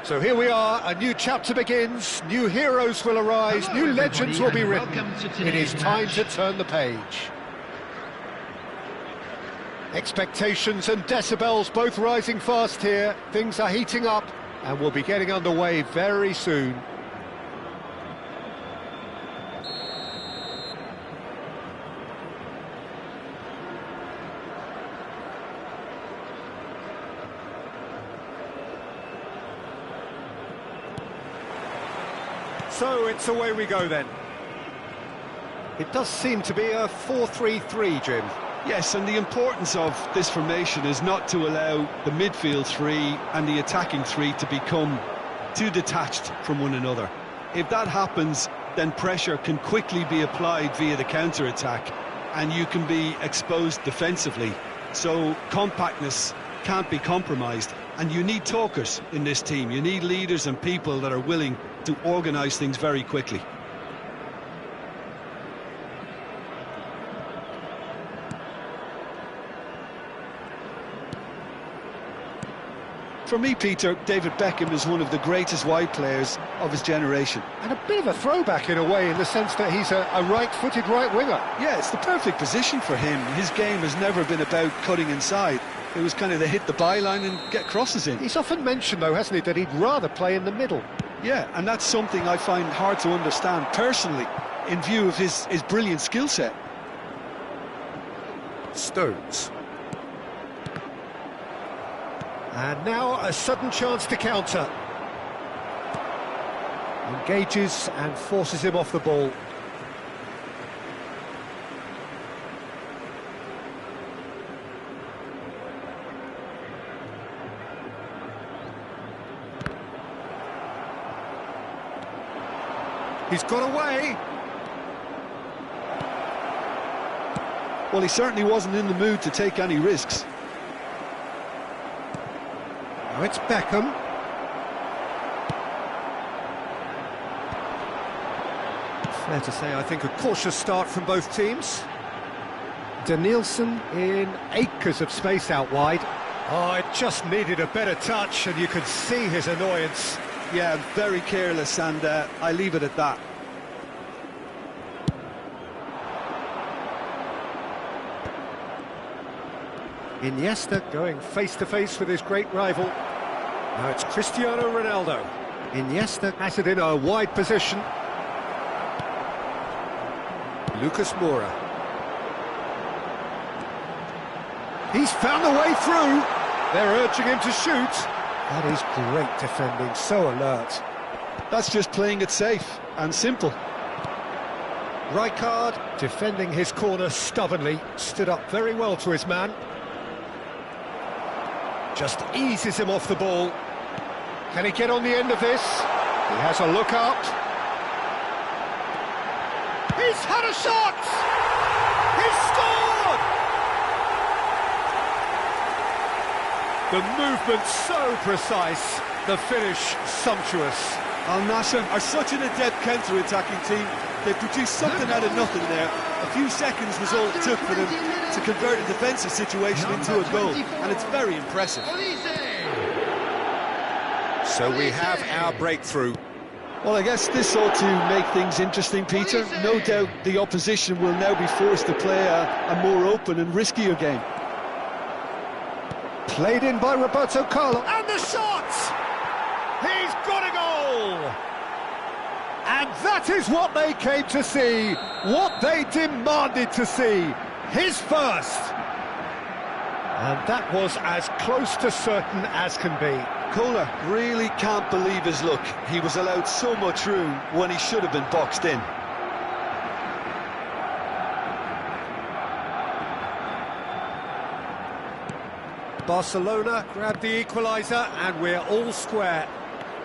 So here we are, a new chapter begins, new heroes will arise, new legends will be written. It is time to turn the page. Expectations and decibels both rising fast here. Things are heating up and we'll be getting underway very soon. So it's away we go then. It does seem to be a 4-3-3, Jim. Yes, and the importance of this formation is not to allow the midfield three and the attacking three to become too detached from one another. If that happens, then pressure can quickly be applied via the counter-attack, and you can be exposed defensively. So compactness can't be compromised, and you need talkers in this team. You need leaders and people that are willing to organise things very quickly. For me, Peter, David Beckham is one of the greatest wide players of his generation. And a bit of a throwback in a way, in the sense that he's a right-footed right winger. Yeah, it's the perfect position for him. His game has never been about cutting inside. It was kind of to hit the byline and get crosses in. He's often mentioned, though, hasn't he, that he'd rather play in the middle. Yeah, and that's something I find hard to understand personally, in view of his brilliant skill set. Stones. And now a sudden chance to counter. Engages and forces him off the ball. He's got away. Well, he certainly wasn't in the mood to take any risks. Now it's Beckham. Fair to say, I think, a cautious start from both teams. Danielson in acres of space out wide. Oh, it just needed a better touch, and you could see his annoyance. Yeah, very careless, and I leave it at that. Iniesta going face-to-face with his great rival. Now it's Cristiano Ronaldo. Iniesta has it in a wide position. Lucas Moura. He's found a way through. They're urging him to shoot. That is great defending, so alert. That's just playing it safe and simple. Rijkaard defending his corner stubbornly, stood up very well to his man. Just eases him off the ball. Can he get on the end of this? He has a look up. He's had a shot! He's scored! The movement so precise, the finish sumptuous. Al Nassr are such an adept counter-attacking team. They produced something out of nothing there. A few seconds was all it took for them to convert a defensive situation into a goal, and it's very impressive. So we have our breakthrough. Well, I guess this ought to make things interesting, Peter. No doubt the opposition will now be forced to play a more open and riskier game. Played in by Roberto Carlos. And the shot! He's got a goal! And that is what they came to see, what they demanded to see. His first. And that was as close to certain as can be. Kohler really can't believe his luck. He was allowed so much room when he should have been boxed in. Barcelona grabbed the equaliser and we're all square.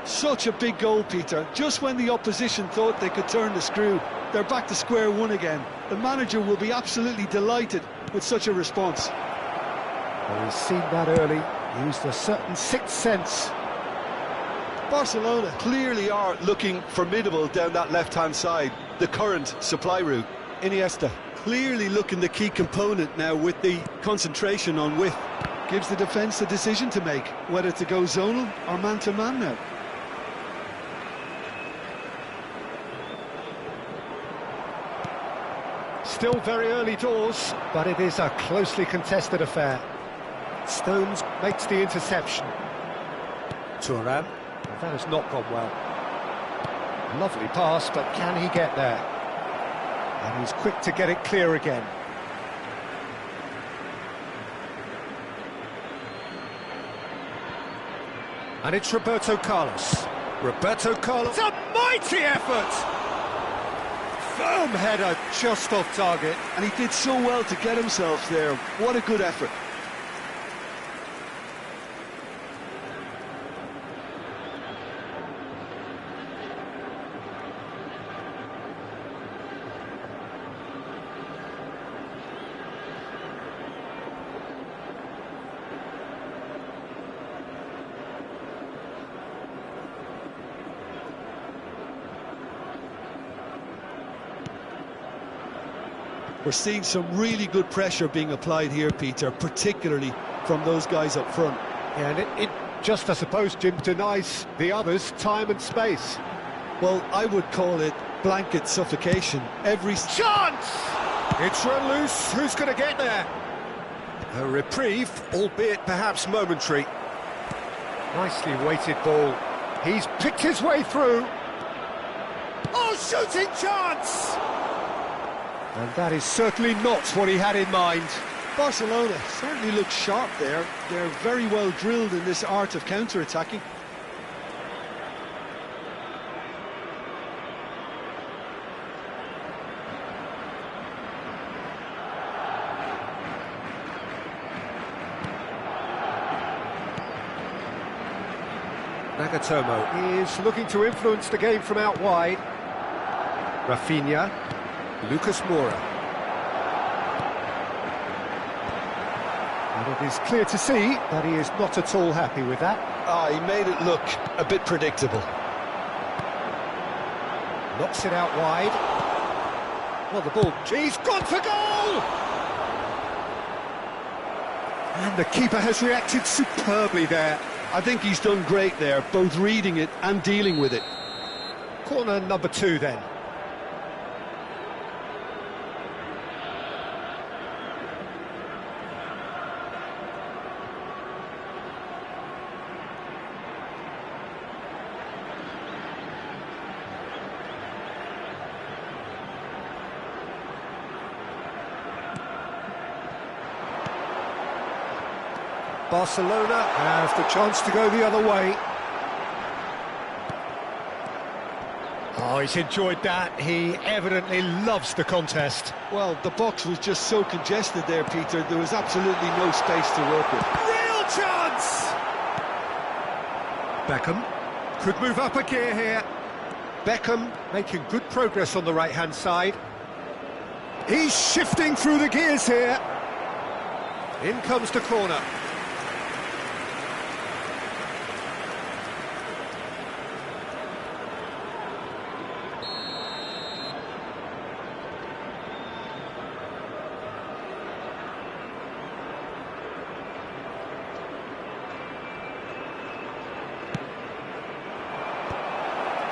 Such a big goal, Peter. Just when the opposition thought they could turn the screw, they're back to square one again. The manager will be absolutely delighted with such a response. Well, he's seen that early, used a certain sixth sense. Barcelona clearly are looking formidable down that left-hand side, the current supply route. Iniesta clearly looking the key component now with the concentration on width. Gives the defence a decision to make, whether to go zonal or man-to-man now. still very early doors, but it is a closely contested affair. Stones makes the interception. Thuram, that has not gone well. Lovely pass, but can he get there? And he's quick to get it clear again. And it's Roberto Carlos. Roberto Carlos, a mighty effort! Firm header, just off target. And he did so well to get himself there. What a good effort. We're seeing some really good pressure being applied here, Peter, particularly from those guys up front. Yeah, and it just, I suppose, Jim, denies the others time and space. Well, I would call it blanket suffocation. Every chance! It's run loose. Who's going to get there? A reprieve, albeit perhaps momentary. Nicely weighted ball. He's picked his way through. Oh, shooting chance! And that is certainly not what he had in mind. Barcelona certainly look sharp there. They're very well drilled in this art of counter-attacking. Nagatomo is looking to influence the game from out wide. Rafinha. Lucas Moura. And it is clear to see that he is not at all happy with that. He made it look a bit predictable. Knocks it out wide. Well, the ball, he's gone for goal! And the keeper has reacted superbly there. I think he's done great there, both reading it and dealing with it. Corner number 2 then. Barcelona have the chance to go the other way. Oh, he's enjoyed that. He evidently loves the contest. Well, the box was just so congested there, Peter. There was absolutely no space to work with. Real chance! Beckham could move up a gear here. Beckham making good progress on the right-hand side. He's shifting through the gears here. In comes the corner.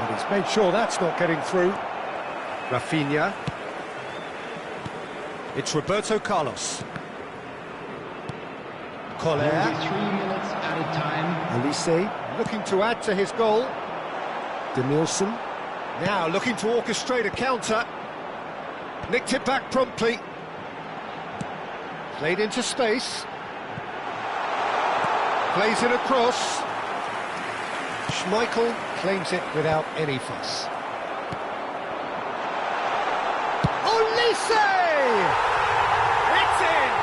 And he's made sure that's not getting through. Rafinha. It's Roberto Carlos. Collier. 3 minutes at a time. Elise looking to add to his goal. Denilson now looking to orchestrate a counter. Nicked it back promptly. Played into space. Plays it across. Schmeichel claims it without any fuss. Olise! It's in!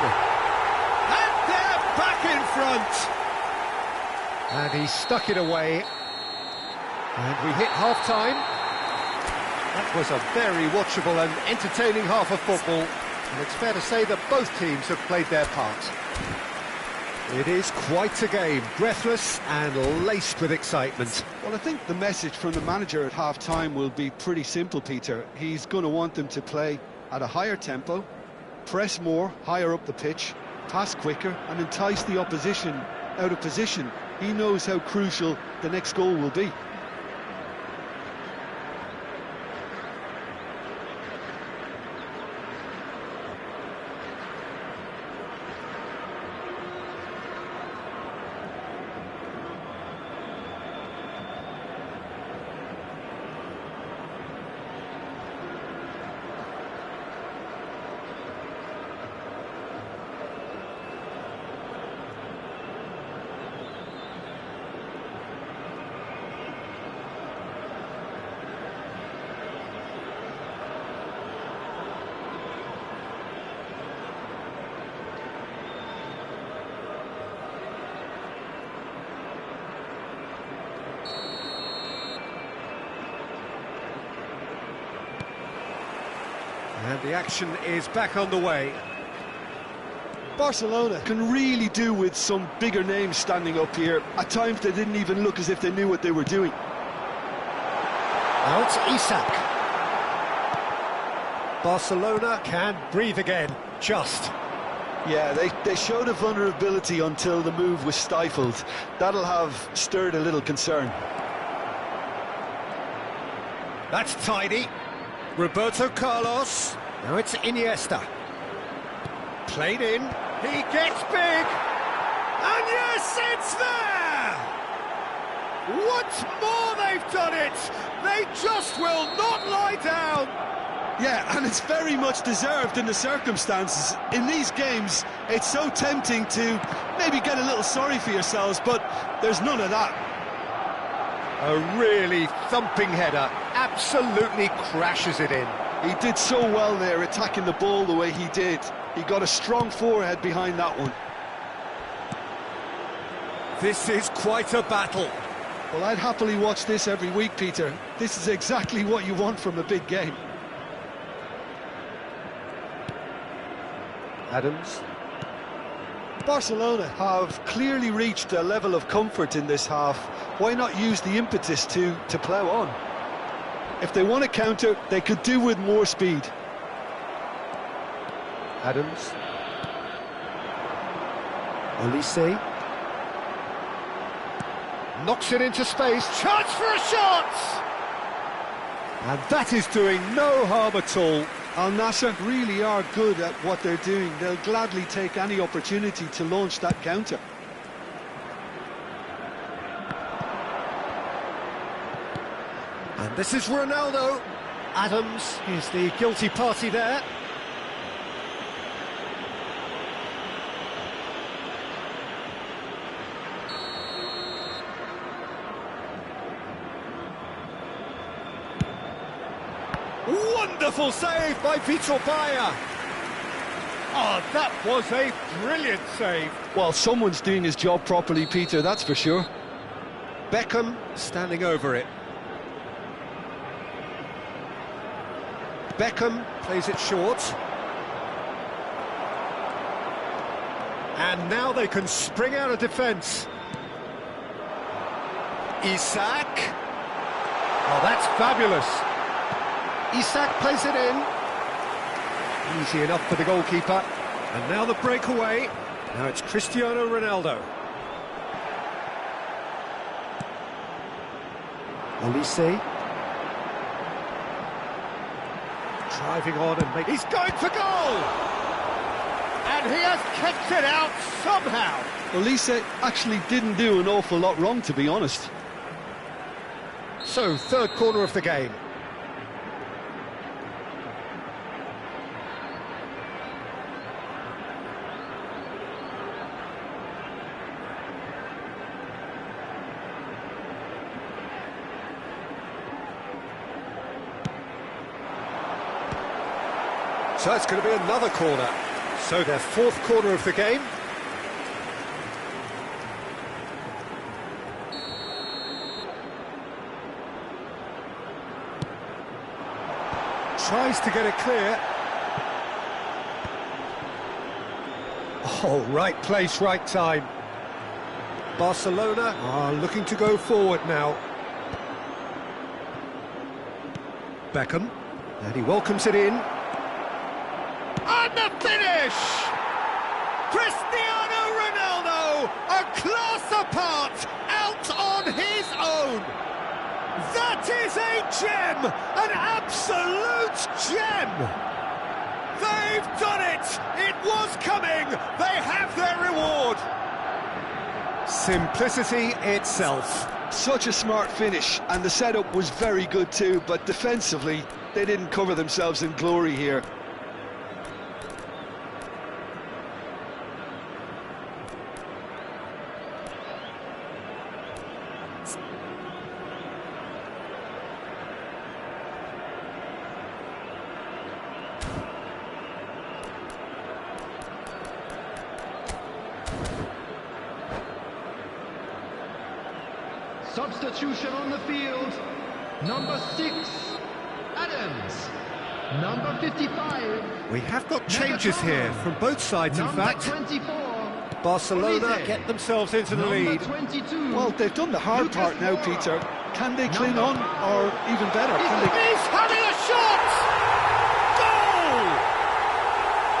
And they're back in front! And he stuck it away. And we hit half-time. That was a very watchable and entertaining half of football. And it's fair to say that both teams have played their part. It is quite a game, breathless and laced with excitement. Well, I think the message from the manager at half-time will be pretty simple, Peter. He's going to want them to play at a higher tempo, press more, higher up the pitch, pass quicker and entice the opposition out of position. He knows how crucial the next goal will be. And the action is back on the way. Barcelona can really do with some bigger names standing up here. At times they didn't even look as if they knew what they were doing. Now it's Isak. Barcelona can breathe again, just. Yeah, they showed a vulnerability until the move was stifled. That'll have stirred a little concern. That's tidy. Roberto Carlos. Now it's Iniesta. Played in. He gets big. And yes, it's there! Once more they've done it! They just will not lie down! Yeah, and it's very much deserved in the circumstances. In these games, it's so tempting to maybe get a little sorry for yourselves, but there's none of that. A really thumping header, absolutely crashes it in. He did so well there, attacking the ball the way he did. He got a strong forehead behind that one. This is quite a battle. Well, I'd happily watch this every week, Peter. This is exactly what you want from a big game. Adams. Barcelona have clearly reached a level of comfort in this half. Why not use the impetus to plough on? If they want to counter, they could do with more speed. Adams. Olise. Knocks it into space. Chance for a shot! And that is doing no harm at all. Al Nassr really are good at what they're doing. They'll gladly take any opportunity to launch that counter. And this is Ronaldo. Adams is the guilty party there. Wonderful save by Vitor Bayer. Oh, that was a brilliant save. Well, someone's doing his job properly, Peter, that's for sure. Beckham standing over it. Beckham plays it short. And now they can spring out of defence. Isak. Oh, that's fabulous. Isak plays it in. Easy enough for the goalkeeper. And now the breakaway. Now it's Cristiano Ronaldo. Olise. Driving on and he's going for goal! And he has kept it out somehow. Olise actually didn't do an awful lot wrong, to be honest. So, third corner of the game. So it's going to be another corner. So their fourth corner of the game. Tries to get it clear. Oh, right place, right time. Barcelona are looking to go forward now. Beckham, and he welcomes it in. And the finish! Cristiano Ronaldo, a class apart, out on his own. That is a gem, an absolute gem. They've done it. It was coming. They have their reward. Simplicity itself. Such a smart finish, and the setup was very good too, but defensively, they didn't cover themselves in glory here. Substitution on the field. Number 6, Adams. Number 55. We have got changes here from both sides, in Number fact. 24. Barcelona Olise. get themselves into the lead. Number 22. Well, they've done the hard Lucas part now, Moura. Peter. Can they cling on, or even better, can they... He's having a shot! Goal!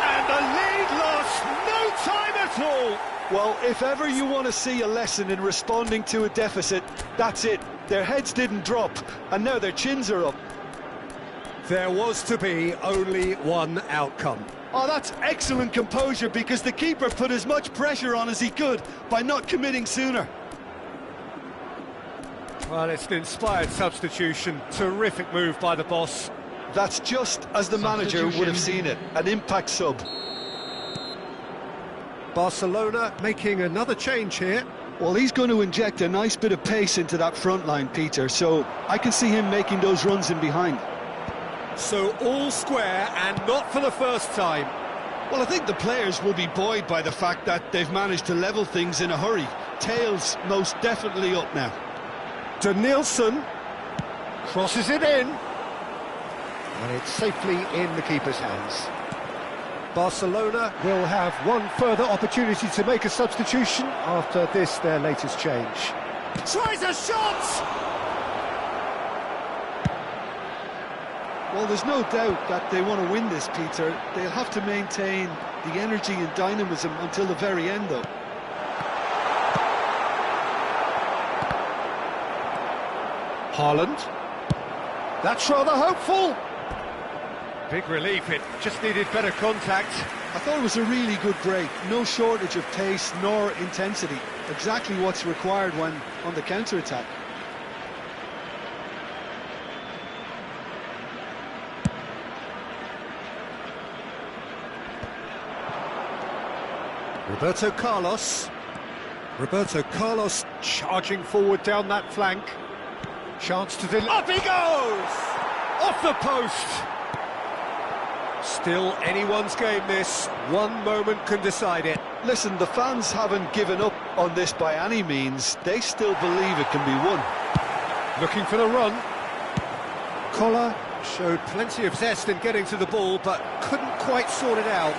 And the lead lost no time at all. Well, if ever you want to see a lesson in responding to a deficit, that's it. Their heads didn't drop, and now their chins are up. There was to be only one outcome. Oh, that's excellent composure, because the keeper put as much pressure on as he could by not committing sooner. Well, it's an inspired substitution. Terrific move by the boss. That's just as the manager would have seen it, an impact sub. Barcelona making another change here. Well, he's going to inject a nice bit of pace into that front line, Peter, so I can see him making those runs in behind. So all square, and not for the first time. Well, I think the players will be buoyed by the fact that they've managed to level things in a hurry. Tails most definitely up now. Danielson crosses it in, and it's safely in the keeper's hands. Barcelona will have one further opportunity to make a substitution after this, their latest change. Tries a shot! Well, there's no doubt that they want to win this, Peter. They'll have to maintain the energy and dynamism until the very end, though. Haaland. That's rather hopeful. Big relief, it just needed better contact. I thought it was a really good break. No shortage of pace nor intensity. Exactly what's required when on the counter-attack. Roberto Carlos. Roberto Carlos charging forward down that flank. Chance to deliver. Up he goes! Off the post! Still anyone's game, this. One moment can decide it. Listen, the fans haven't given up on this by any means. They still believe it can be won. Looking for the run. Collar showed plenty of zest in getting to the ball, but couldn't quite sort it out.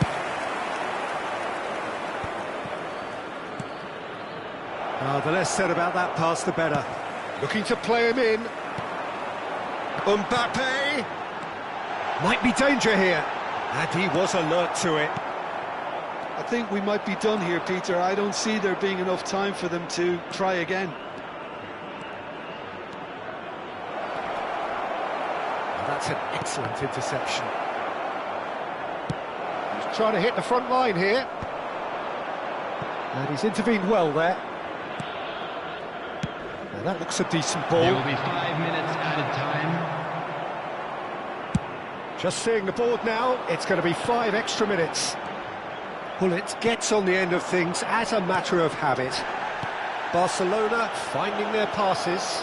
The less said about that pass, the better. Looking to play him in. Mbappe! Might be danger here. And he was alert to it. I think we might be done here, Peter. I don't see there being enough time for them to try again. That's an excellent interception. He's trying to hit the front line here. And he's intervened well there. Now that looks a decent ball. There will be 5 minutes added time. Just seeing the board now, it's going to be 5 extra minutes. Bullet gets on the end of things as a matter of habit. Barcelona finding their passes.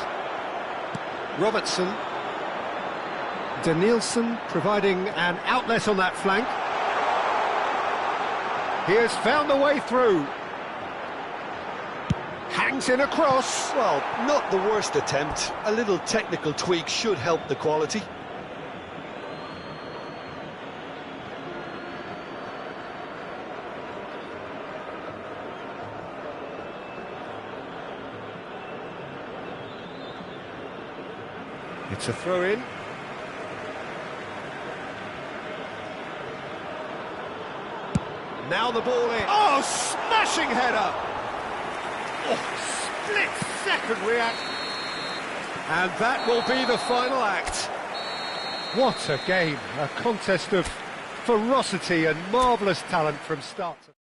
Robertson. Danielson providing an outlet on that flank. He has found a way through. Hangs in a cross. Well, not the worst attempt. A little technical tweak should help the quality. It's a throw-in. Now the ball in. Oh, smashing header! Oh, split-second react. And that will be the final act. What a game. A contest of ferocity and marvellous talent from start to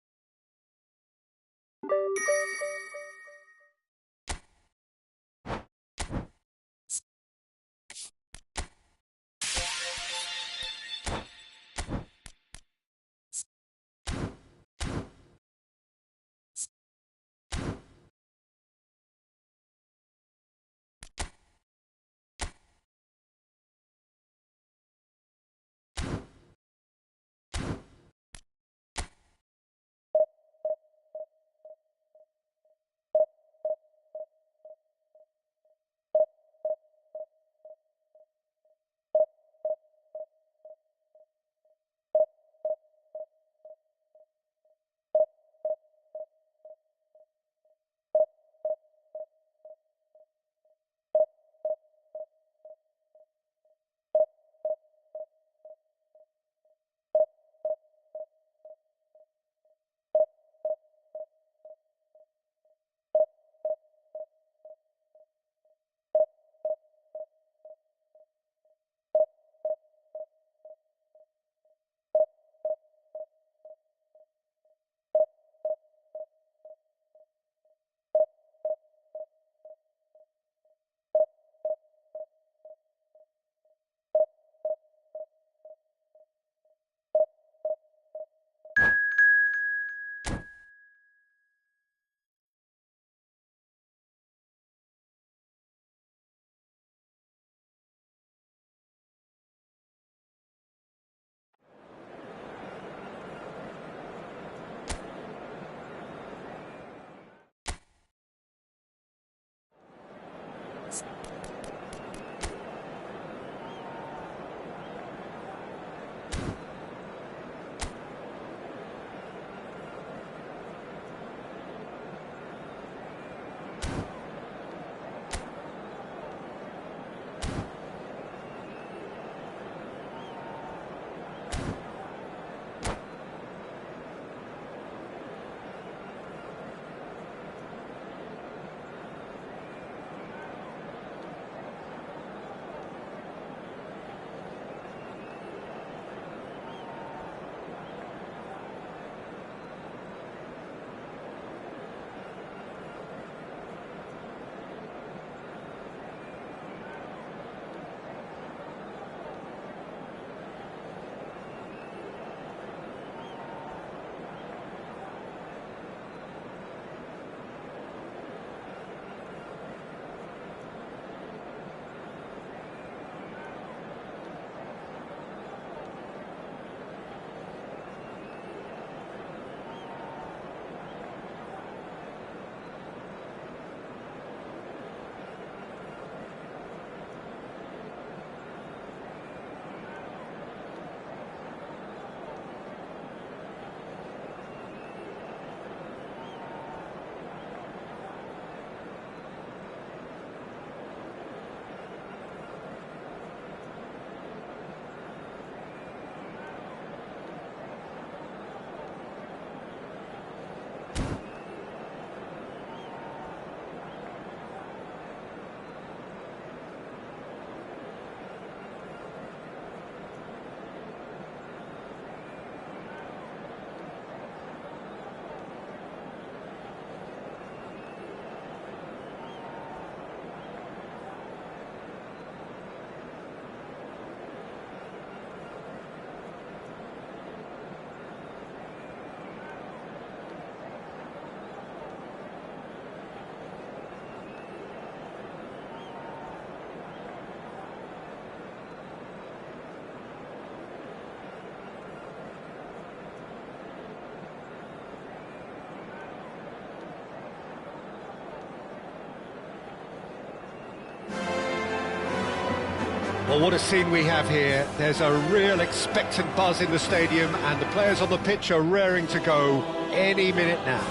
Well, what a scene we have here. There's a real expectant buzz in the stadium, and the players on the pitch are raring to go any minute now.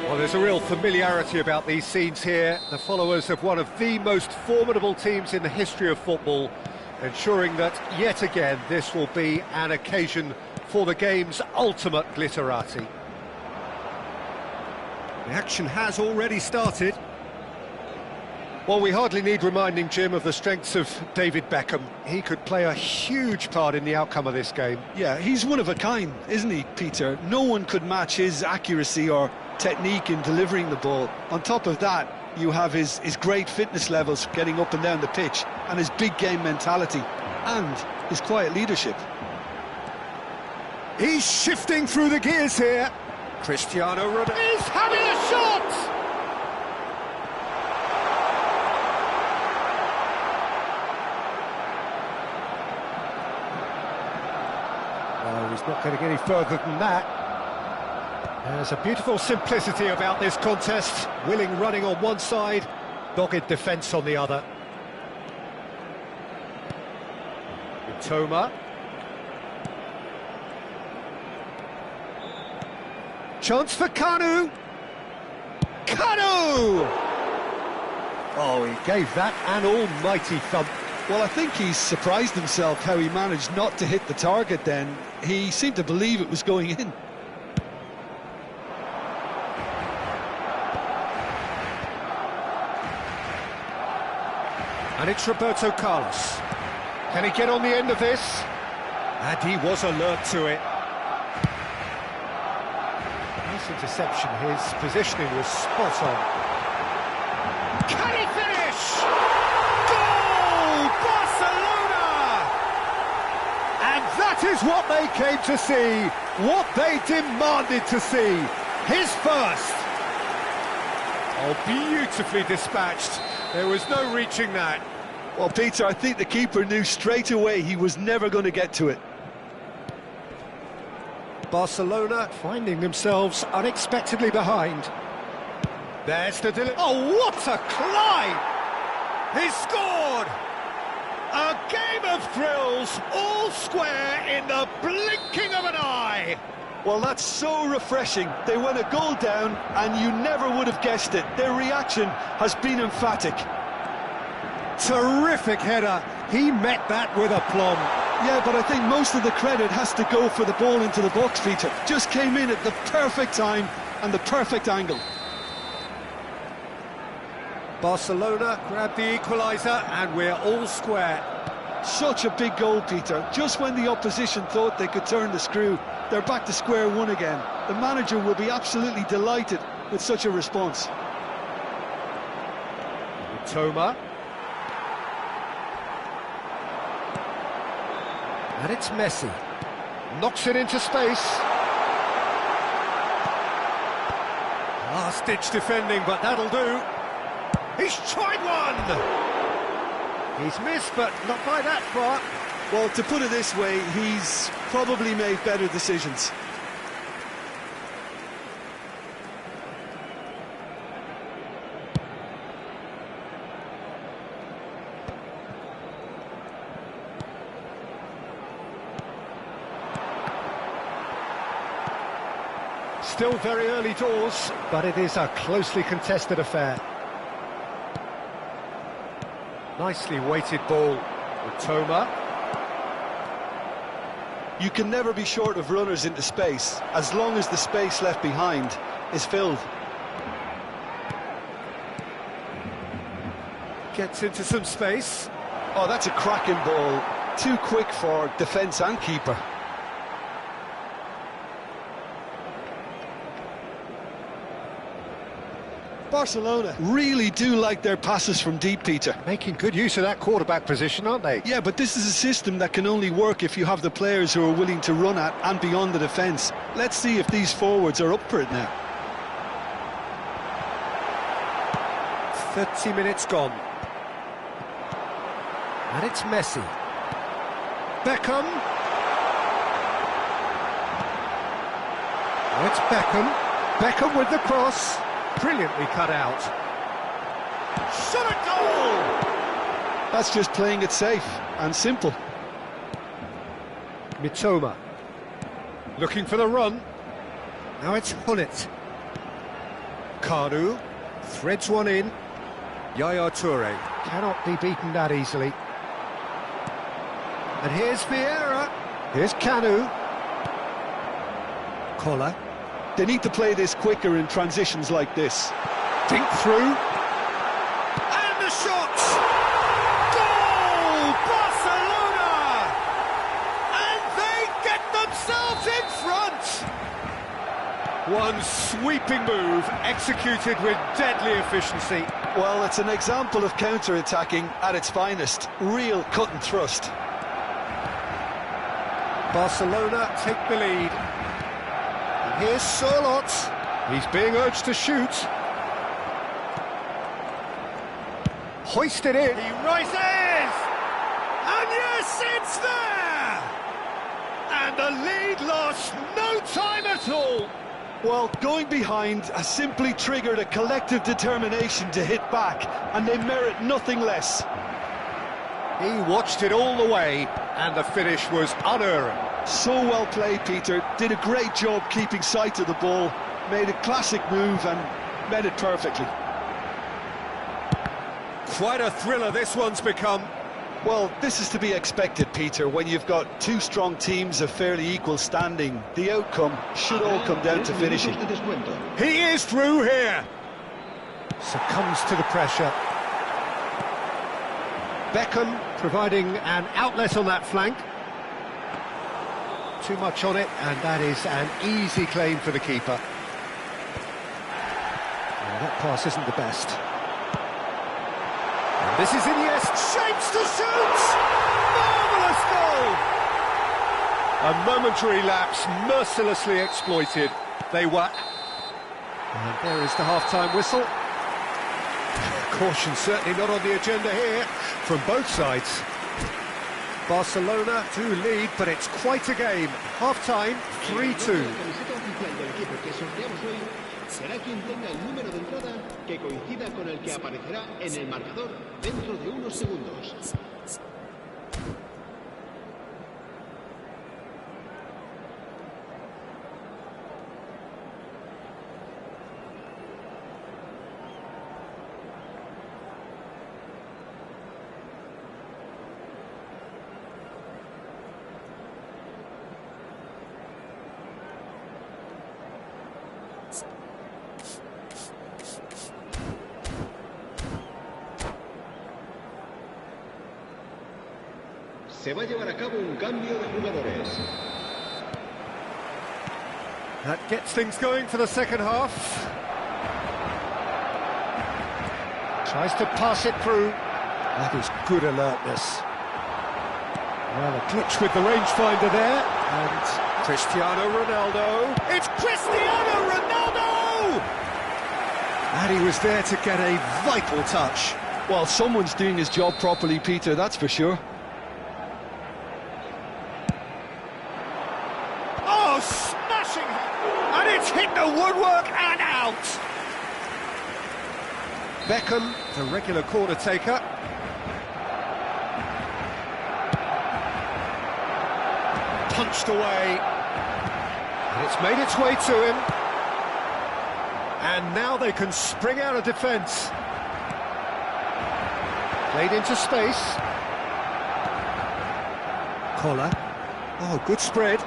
Well, there's a real familiarity about these scenes here. The followers of one of the most formidable teams in the history of football, ensuring that, yet again, this will be an occasion for the game's ultimate glitterati. The action has already started. Well, we hardly need reminding, Jim, of the strengths of David Beckham. He could play a huge part in the outcome of this game. Yeah, he's one of a kind, isn't he, Peter? No one could match his accuracy or technique in delivering the ball. On top of that, you have his great fitness levels getting up and down the pitch, and his big game mentality, and his quiet leadership. He's shifting through the gears here. Cristiano Ronaldo. He's having a shot! No, he's not getting any further than that. There's a beautiful simplicity about this contest. Willing running on one side, dogged defence on the other. Toma. Chance for Kanu. Kanu! Oh, he gave that an almighty thump. Well, I think he's surprised himself how he managed not to hit the target then. He seemed to believe it was going in. And it's Roberto Carlos. Can he get on the end of this? And he was alert to it. Nice interception, his positioning was spot on. Can he finish? Goal! Barcelona! And that is what they came to see, what they demanded to see. His first. Oh, beautifully dispatched. There was no reaching that. Well, Peter, I think the keeper knew straight away he was never going to get to it. Barcelona finding themselves unexpectedly behind. There's the delivery. Oh, what a climb! He scored! A game of thrills, all square in the blinking of an eye. Well, that's so refreshing. They went a goal down, and you never would have guessed it. Their reaction has been emphatic. Terrific header. He met that with aplomb. Yeah, but I think most of the credit has to go for the ball into the box, Peter. Just came in at the perfect time and the perfect angle. Barcelona grabbed the equaliser, and we're all square. Such a big goal, Peter. Just when the opposition thought they could turn the screw, they're back to square one again. The manager will be absolutely delighted with such a response. Toma. And it's Messi. Knocks it into space. Last-ditch defending, but that'll do. He's tried one! He's missed, but not by that far. Well, to put it this way, he's probably made better decisions. Still very early doors, but it is a closely contested affair. Nicely weighted ball with Toma. You can never be short of runners into space, as long as the space left behind is filled. Gets into some space. Oh, that's a cracking ball. Too quick for defence and keeper. Barcelona really do like their passes from deep, Peter. Making good use of that quarterback position, aren't they? Yeah, but this is a system that can only work if you have the players who are willing to run at and beyond the defence. Let's see if these forwards are up for it now. 30 minutes gone. And it's Messi. Beckham. Oh, it's Beckham. Beckham with the cross. Brilliantly cut out. Shot a goal! That's just playing it safe and simple. Mitoma. Looking for the run. Now it's Hullet. Kanu. Threads one in. Yaya Toure. Cannot be beaten that easily. And here's Vieira. Here's Kanu. Kola. They need to play this quicker in transitions like this. Dink through. And the shot! Goal! Barcelona! And they get themselves in front! One sweeping move, executed with deadly efficiency. Well, it's an example of counter-attacking at its finest. Real cut and thrust. Barcelona take the lead. And here's Sørloth. He's being urged to shoot. Hoisted in. He rises! And yes, it's there! And the lead lost no time at all. Well, going behind has simply triggered a collective determination to hit back, and they merit nothing less. He watched it all the way, and the finish was unerring. So well played, Peter. Did a great job keeping sight of the ball, made a classic move and met it perfectly. Quite a thriller this one's become. Well, this is to be expected, Peter, when you've got two strong teams of fairly equal standing. The outcome should all come down to finishing. He is through here. Succumbs to the pressure. Beckham providing an outlet on that flank. Too much on it, and that is an easy claim for the keeper. Well, that pass isn't the best. And this is Iniesta, shapes to shoot! Marvellous goal! A momentary lapse, mercilessly exploited. They were... And there is the half-time whistle. Caution certainly not on the agenda here, from both sides. Barcelona do lead, but it's quite a game. Half-time, 3-2. Será quien tenga el número de entrada que coincida con el que aparecerá en el marcador dentro de unos segundos. Se va a llevar a cabo un cambio de jugadores. That gets things going for the second half. Tries to pass it through. That is good alertness. Well, a glitch with the rangefinder there. And Cristiano Ronaldo. It's Cristiano Ronaldo! And he was there to get a vital touch. Well, someone's doing his job properly, Peter, that's for sure. Oh, smashing! And it's hit the woodwork and out! Beckham, the regular corner taker. Punched away. And it's made its way to him. And now they can spring out of defence. Played into space. Kola. Oh, good spread.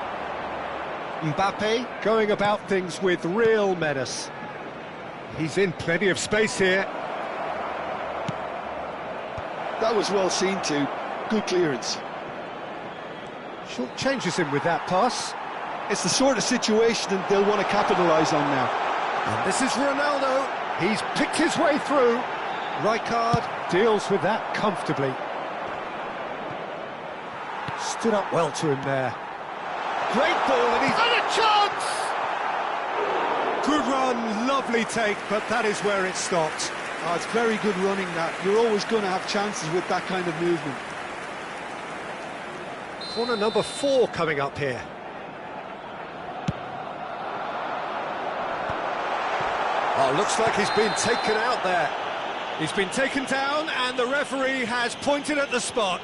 Mbappe going about things with real menace. He's in plenty of space here. That was well seen too. Good clearance. Short changes him with that pass. It's the sort of situation that they'll want to capitalise on now. And this is Ronaldo. He's picked his way through. Rijkaard deals with that comfortably. Stood up well to him there. Great ball, and he's had a chance! Good run, lovely take, but that is where it stopped. Oh, it's very good running that. You're always going to have chances with that kind of movement. Corner number 4 coming up here. Oh, looks like he's been taken out there. He's been taken down and the referee has pointed at the spot.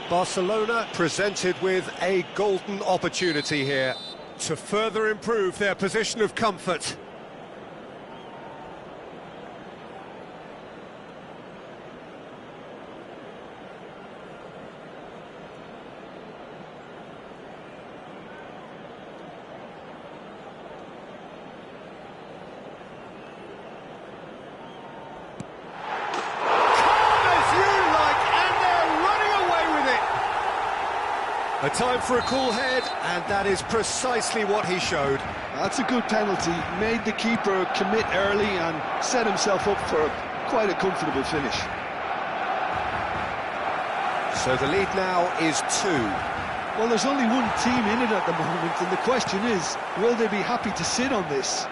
Barcelona presented with a golden opportunity here to further improve their position of comfort. A time for a cool head, and that is precisely what he showed. That's a good penalty. Made the keeper commit early and set himself up for quite a comfortable finish. So the lead now is 2. Well, there's only one team in it at the moment, and the question is, will they be happy to sit on this?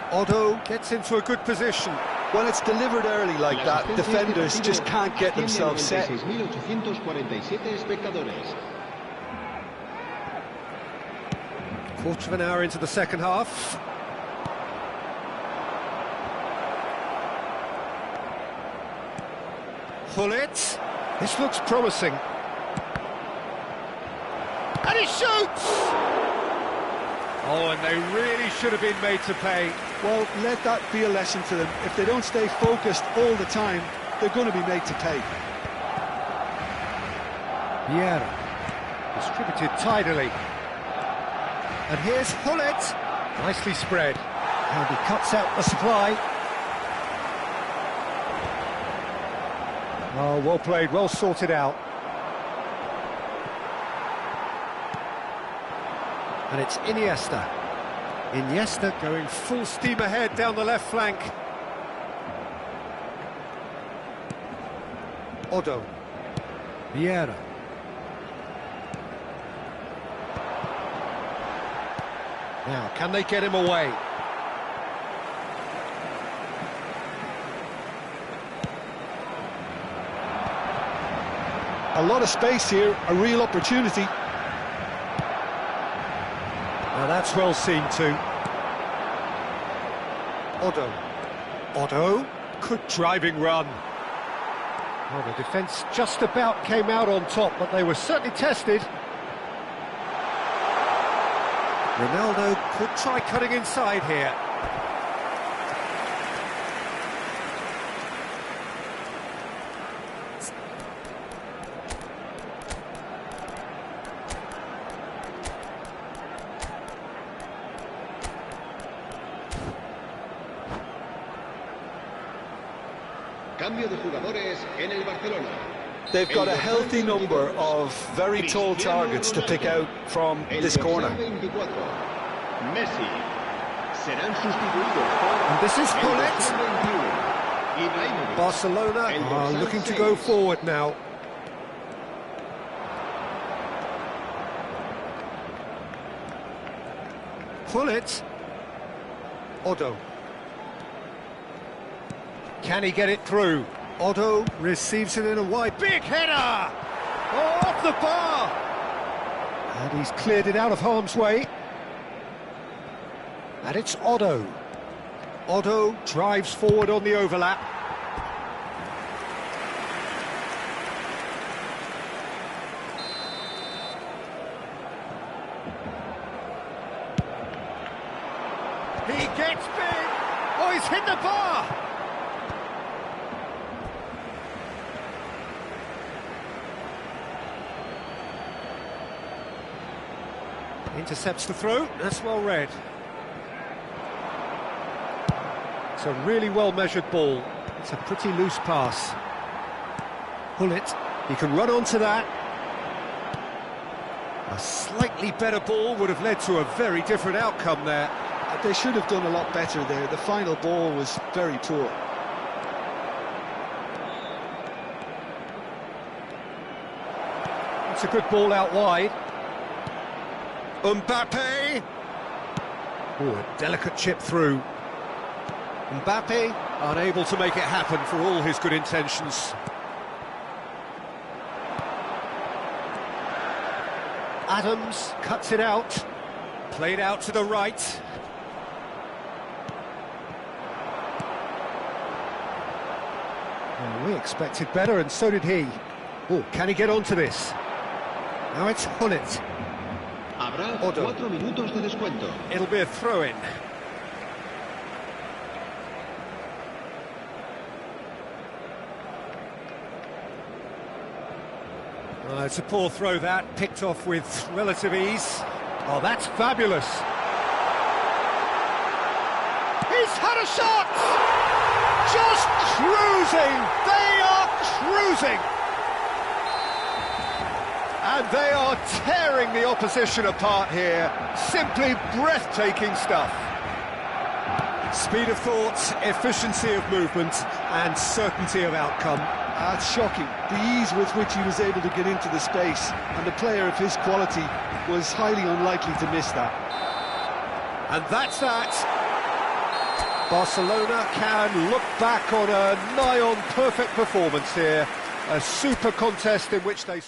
Otto gets into a good position. When it's delivered early like that, defenders just can't get themselves set. 6.847 espectadores. Quarter of an hour into the second half. Gullit. This looks promising. And he shoots! Oh, and they really should have been made to pay. Well, let that be a lesson to them. If they don't stay focused all the time, they're going to be made to pay. Vieira. Distributed tidily. And here's Gullit. Nicely spread. And he cuts out the supply. Oh, well played, well sorted out. And it's Iniesta. Iniesta going full steam ahead down the left flank. Otto. Vieira. Now, can they get him away? A lot of space here, a real opportunity. Now that's well seen too. Otto. Otto. Good driving run. Well, the defence just about came out on top, but they were certainly tested. Ronaldo could try cutting inside here. Cambio de jugadores en el Barcelona. They've got a healthy number of very tall targets to pick out from this corner. Messi. Serán sustituidos por... And this is Gullit. Barcelona are looking to go forward now. Gullit. Otto. Can he get it through? Otto receives it in a wide, big header! Oh, off the bar! And he's cleared it out of harm's way. And it's Otto. Otto drives forward on the overlap. He gets big! Oh, he's hit the bar! Intercepts the throw, that's well read. It's a really well-measured ball. It's a pretty loose pass. Gullit, he can run onto that. A slightly better ball would have led to a very different outcome there. They should have done a lot better there. The final ball was very poor. It's a good ball out wide. Mbappe! Oh, a delicate chip through. Mbappe unable to make it happen for all his good intentions. Adams cuts it out. Played out to the right. We expected better, and so did he. Oh, can he get onto this? Now it's Hullet. Habrá Otto. 4 minutos de descuento. It'll be a throw-in. It's a poor throw that, picked off with relative ease. Oh, that's fabulous. He's had a shot! Just cruising! They are cruising! And they are tearing the opposition apart here. Simply breathtaking stuff. Speed of thought, efficiency of movement, and certainty of outcome. That's shocking, the ease with which he was able to get into the space, and a player of his quality was highly unlikely to miss that. And that's that. Barcelona can look back on a nigh-on perfect performance here. A super contest in which they...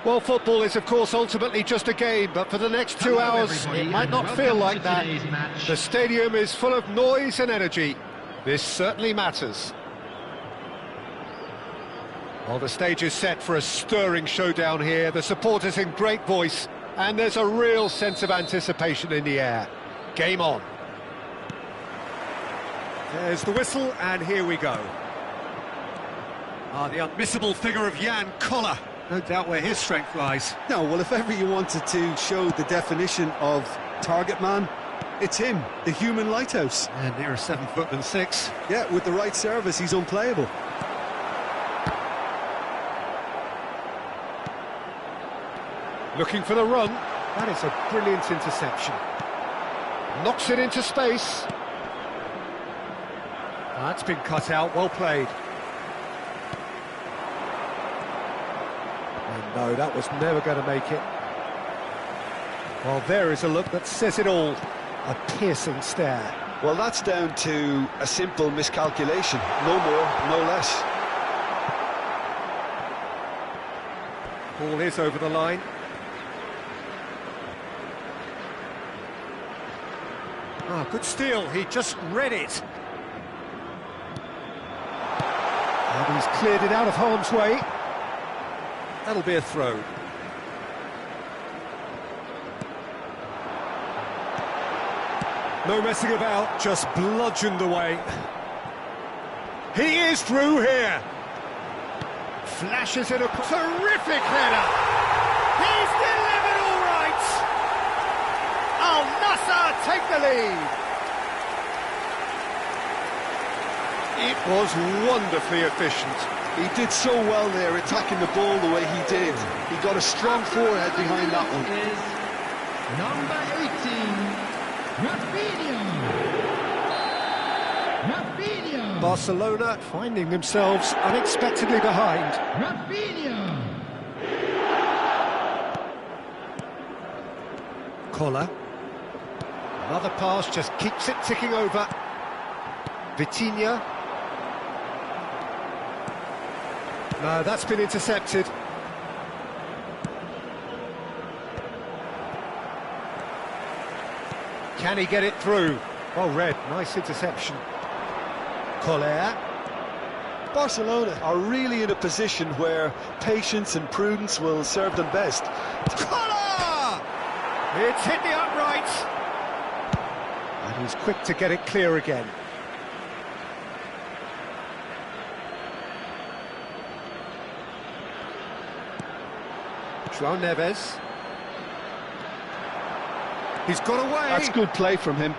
Well, football is, of course, ultimately just a game, but for the next 2 hours, it might not feel like that. The stadium is full of noise and energy. This certainly matters. Well, the stage is set for a stirring showdown here. The supporters in great voice, and there's a real sense of anticipation in the air. Game on. There's the whistle, and here we go. The unmissable figure of Jan Koller No doubt where his strength lies. No, well, if ever you wanted to show the definition of target man, it's him, the human lighthouse. And nearer 7 foot than 6. Yeah, with the right service, he's unplayable. Looking for the run. That is a brilliant interception. Knocks it into space. That's been cut out, well played. And no, that was never going to make it. Well, there is a look that says it all. A piercing stare. Well, that's down to a simple miscalculation. No more, no less. Ball is over the line. Oh, good steal, he just read it. And he's cleared it out of harm's way. That'll be a throw. No messing about, just bludgeoned away. He is through here. Flashes it a terrific header. He's delivered all right. Al Nassr take the lead. It was wonderfully efficient. He did so well there, attacking the ball the way he did. He got a strong forehead behind that one. Is number 18, Rafinha. Barcelona finding themselves unexpectedly behind. Rafinha. Collar. Another pass just keeps it ticking over. Vitinha. No, that's been intercepted. Can he get it through? Well read, nice interception. Collar. Barcelona are really in a position where patience and prudence will serve them best. Collar! It's hit the uprights. And he's quick to get it clear again. João Neves. He's got away. That's good play from him.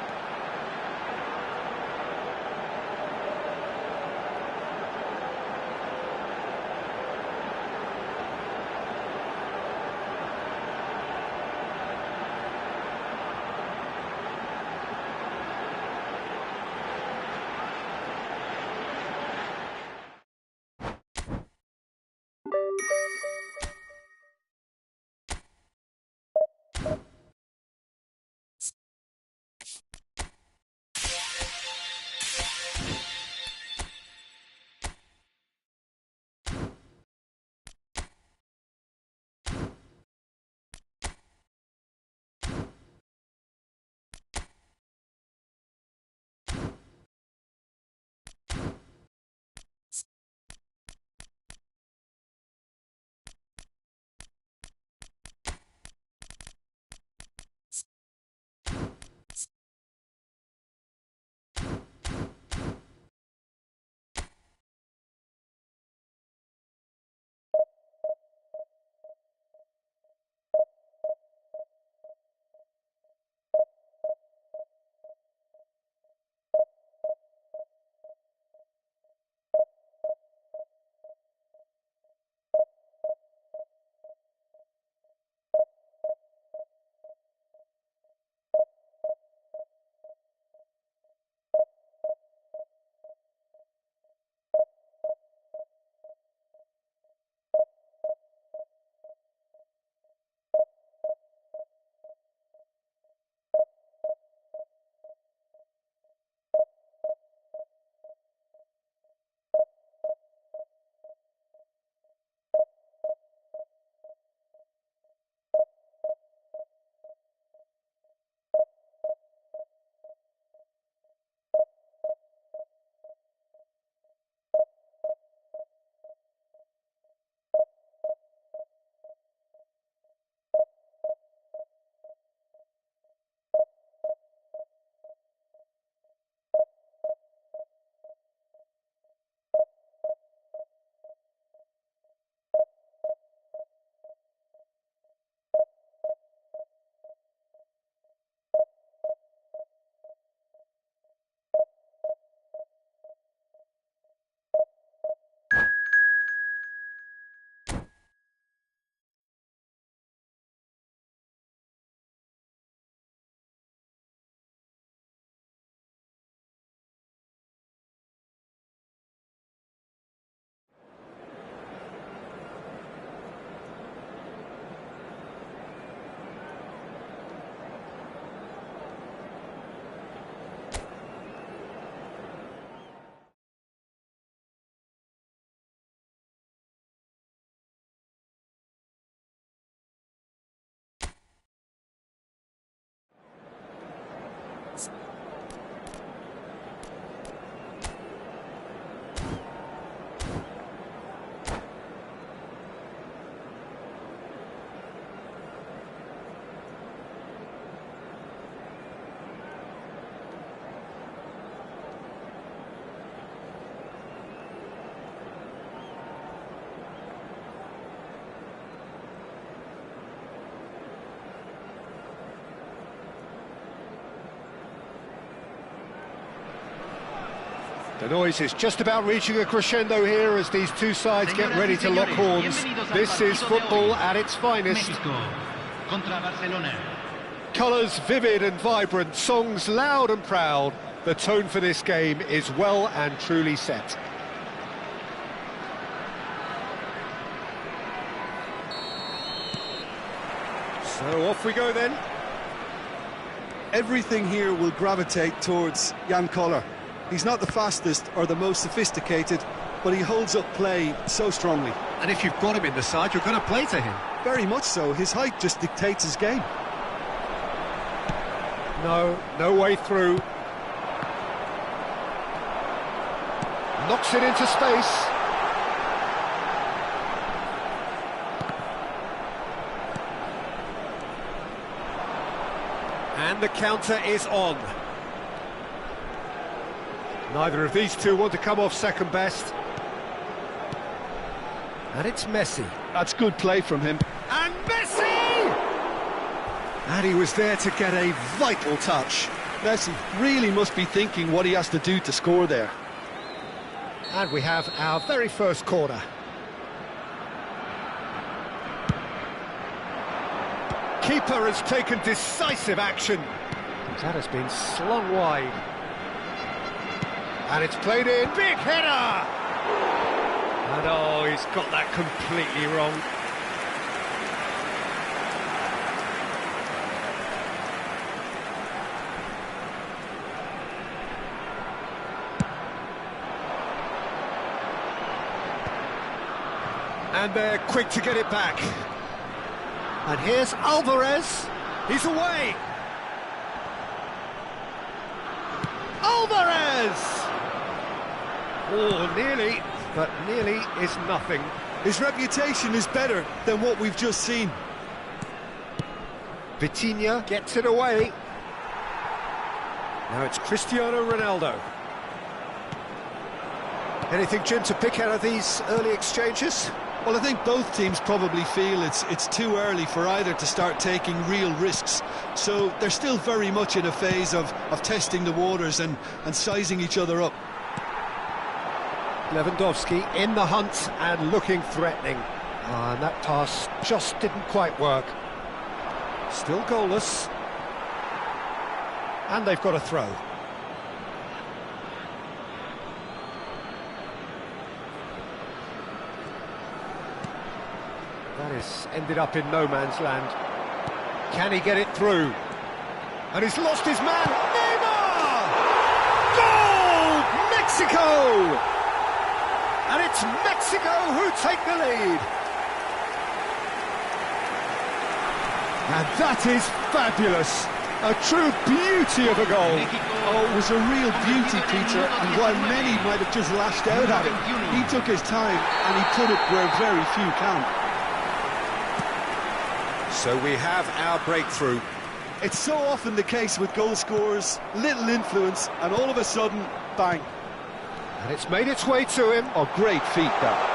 The noise is just about reaching a crescendo here as these two sides get ready to lock horns. This is football at its finest. Contra Barcelona. Colours vivid and vibrant, songs loud and proud. The tone for this game is well and truly set. So off we go then. Everything here will gravitate towards Jan Koller. He's not the fastest or the most sophisticated, but he holds up play so strongly. And if you've got him in the side, you're going to play to him. Very much so. His height just dictates his game. No way through. Knocks it into space. And the counter is on. Neither of these two want to come off second best. And it's Messi. That's good play from him. And Messi! And he was there to get a vital touch. Messi really must be thinking what he has to do to score there. And we have our very first corner. Keeper has taken decisive action. That has been slung wide. And it's played in. Big header! And oh, he's got that completely wrong. And they're quick to get it back. And here's Alvarez. He's away. Alvarez! Oh, nearly, but nearly is nothing. His reputation is better than what we've just seen. Vitinha gets it away. Now it's Cristiano Ronaldo. Anything, Jim, to pick out of these early exchanges? Well, I think both teams probably feel it's too early for either to start taking real risks. So they're still very much in a phase of testing the waters and sizing each other up. Lewandowski in the hunt and looking threatening. And that pass just didn't quite work. Still goalless. And they've got a throw. That has ended up in no man's land. Can he get it through? And he's lost his man. Neymar! Goal! Mexico! And it's Mexico who take the lead. And that is fabulous. A true beauty of a goal. Oh, it was a real beauty, Peter, and while many might have just lashed out at it, he took his time and he put it where very few count. So we have our breakthrough. It's so often the case with goal scorers, little influence, and all of a sudden, bang. And it's made its way to him. Oh, great feat, that.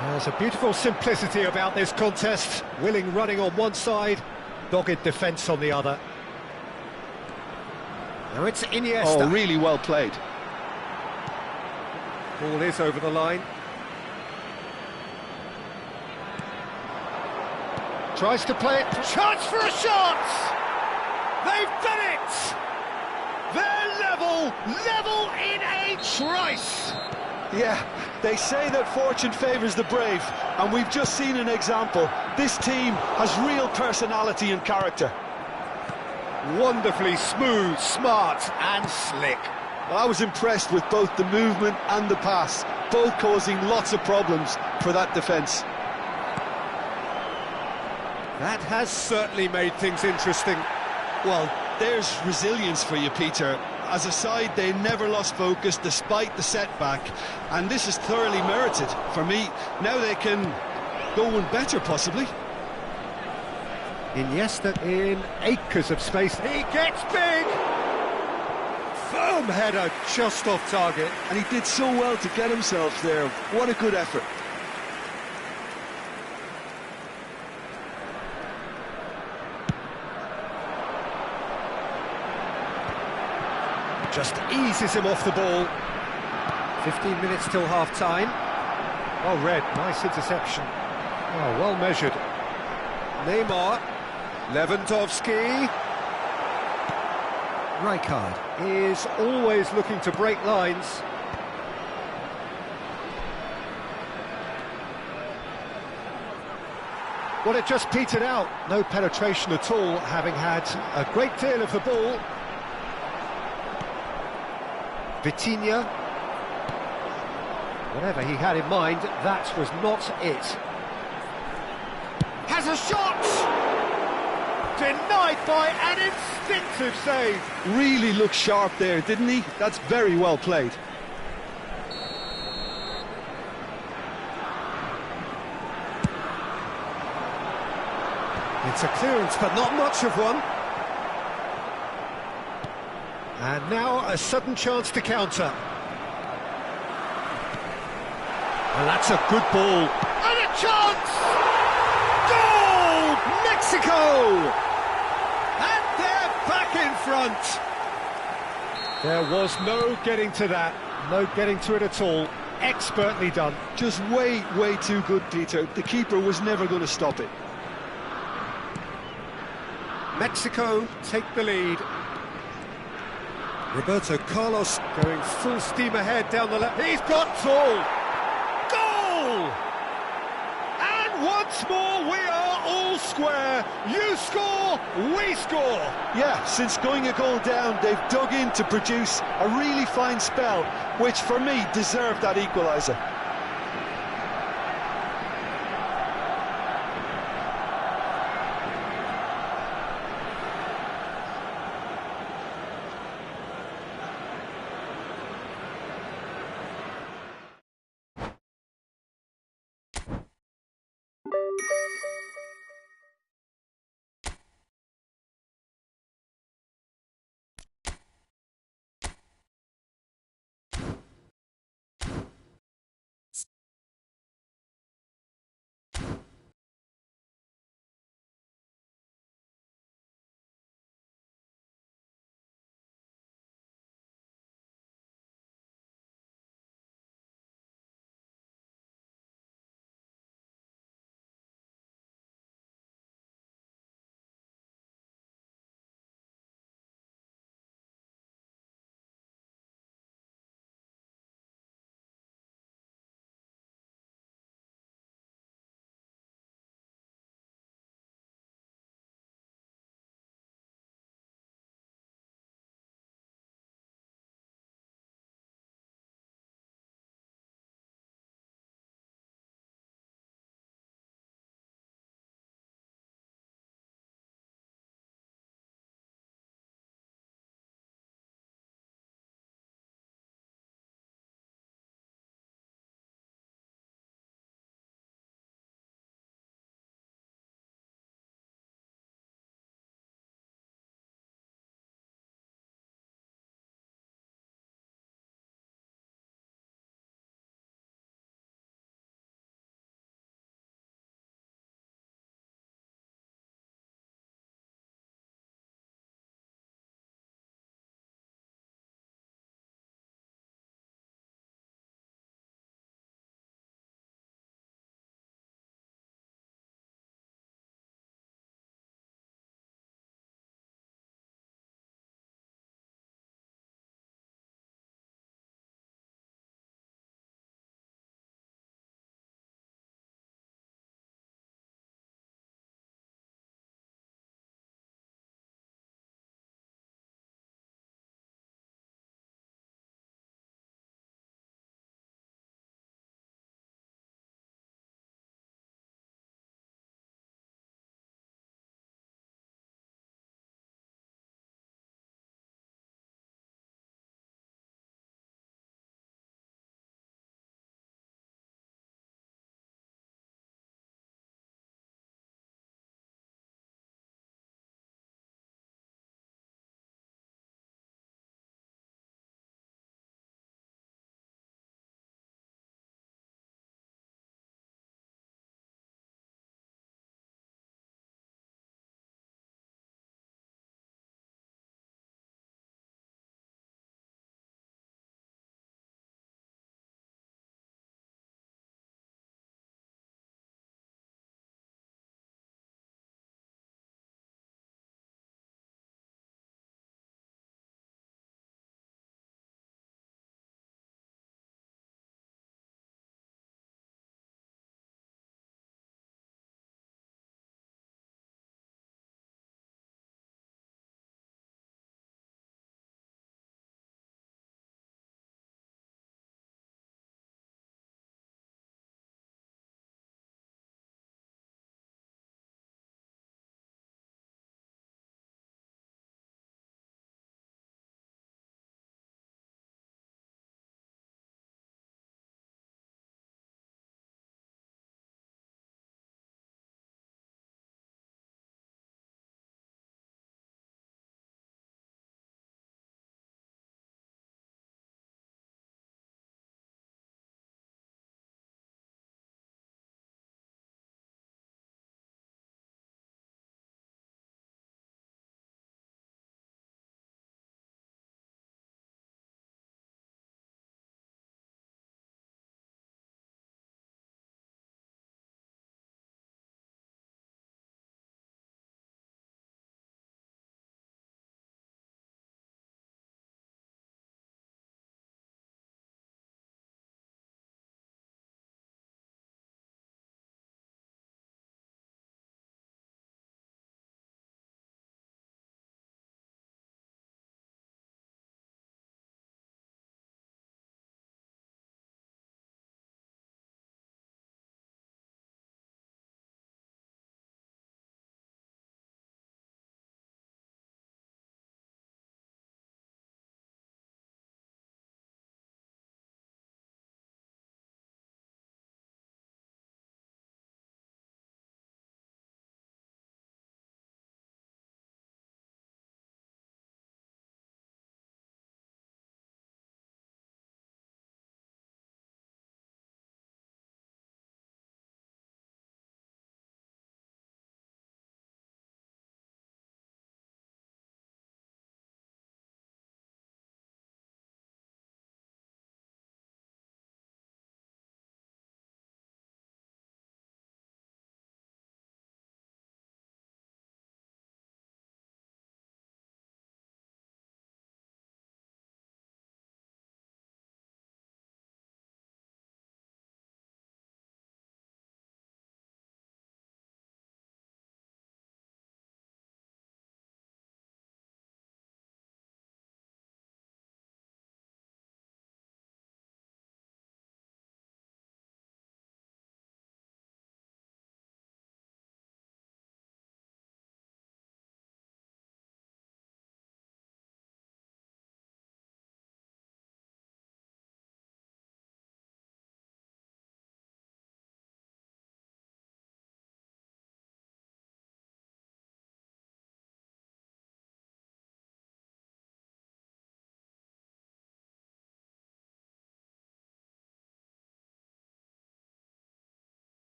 There's a beautiful simplicity about this contest. Willing running on one side, dogged defence on the other. Now it's Iniesta. Oh, really well played. Ball is over the line. Tries to play it. Chance for a shot! They've done it! They're level in a trice! Yeah, they say that fortune favours the brave, and we've just seen an example. This team has real personality and character. Wonderfully smooth, smart and slick. Well, I was impressed with both the movement and the pass, both causing lots of problems for that defence. That has certainly made things interesting. Well, there's resilience for you, Peter. As a side, they never lost focus despite the setback, and this is thoroughly merited. For me, now they can go one better, possibly. Iniesta in acres of space. He gets big! Firm header just off target. And he did so well to get himself there. What a good effort. Just eases him off the ball. 15 minutes till half-time. Well read, nice interception. Oh, well measured. Neymar. Lewandowski. Rijkaard is always looking to break lines. Well, it just petered out. No penetration at all, having had a great deal of the ball. Vitinha. Whatever he had in mind, that was not it. Has a shot! Denied by an instinctive save. Really looked sharp there, didn't he? That's very well played. It's a clearance, but not much of one. And now a sudden chance to counter. And that's a good ball. And a chance! Goal! Mexico! And they're back in front. There was no getting to that. No getting to it at all. Expertly done. Just way too good, Peter. The keeper was never going to stop it. Mexico take the lead. Roberto Carlos going full steam ahead down the left. He's got all. Goal! And once more we are all square. You score, we score. Yeah, since going a goal down, they've dug in to produce a really fine spell, which for me deserved that equaliser.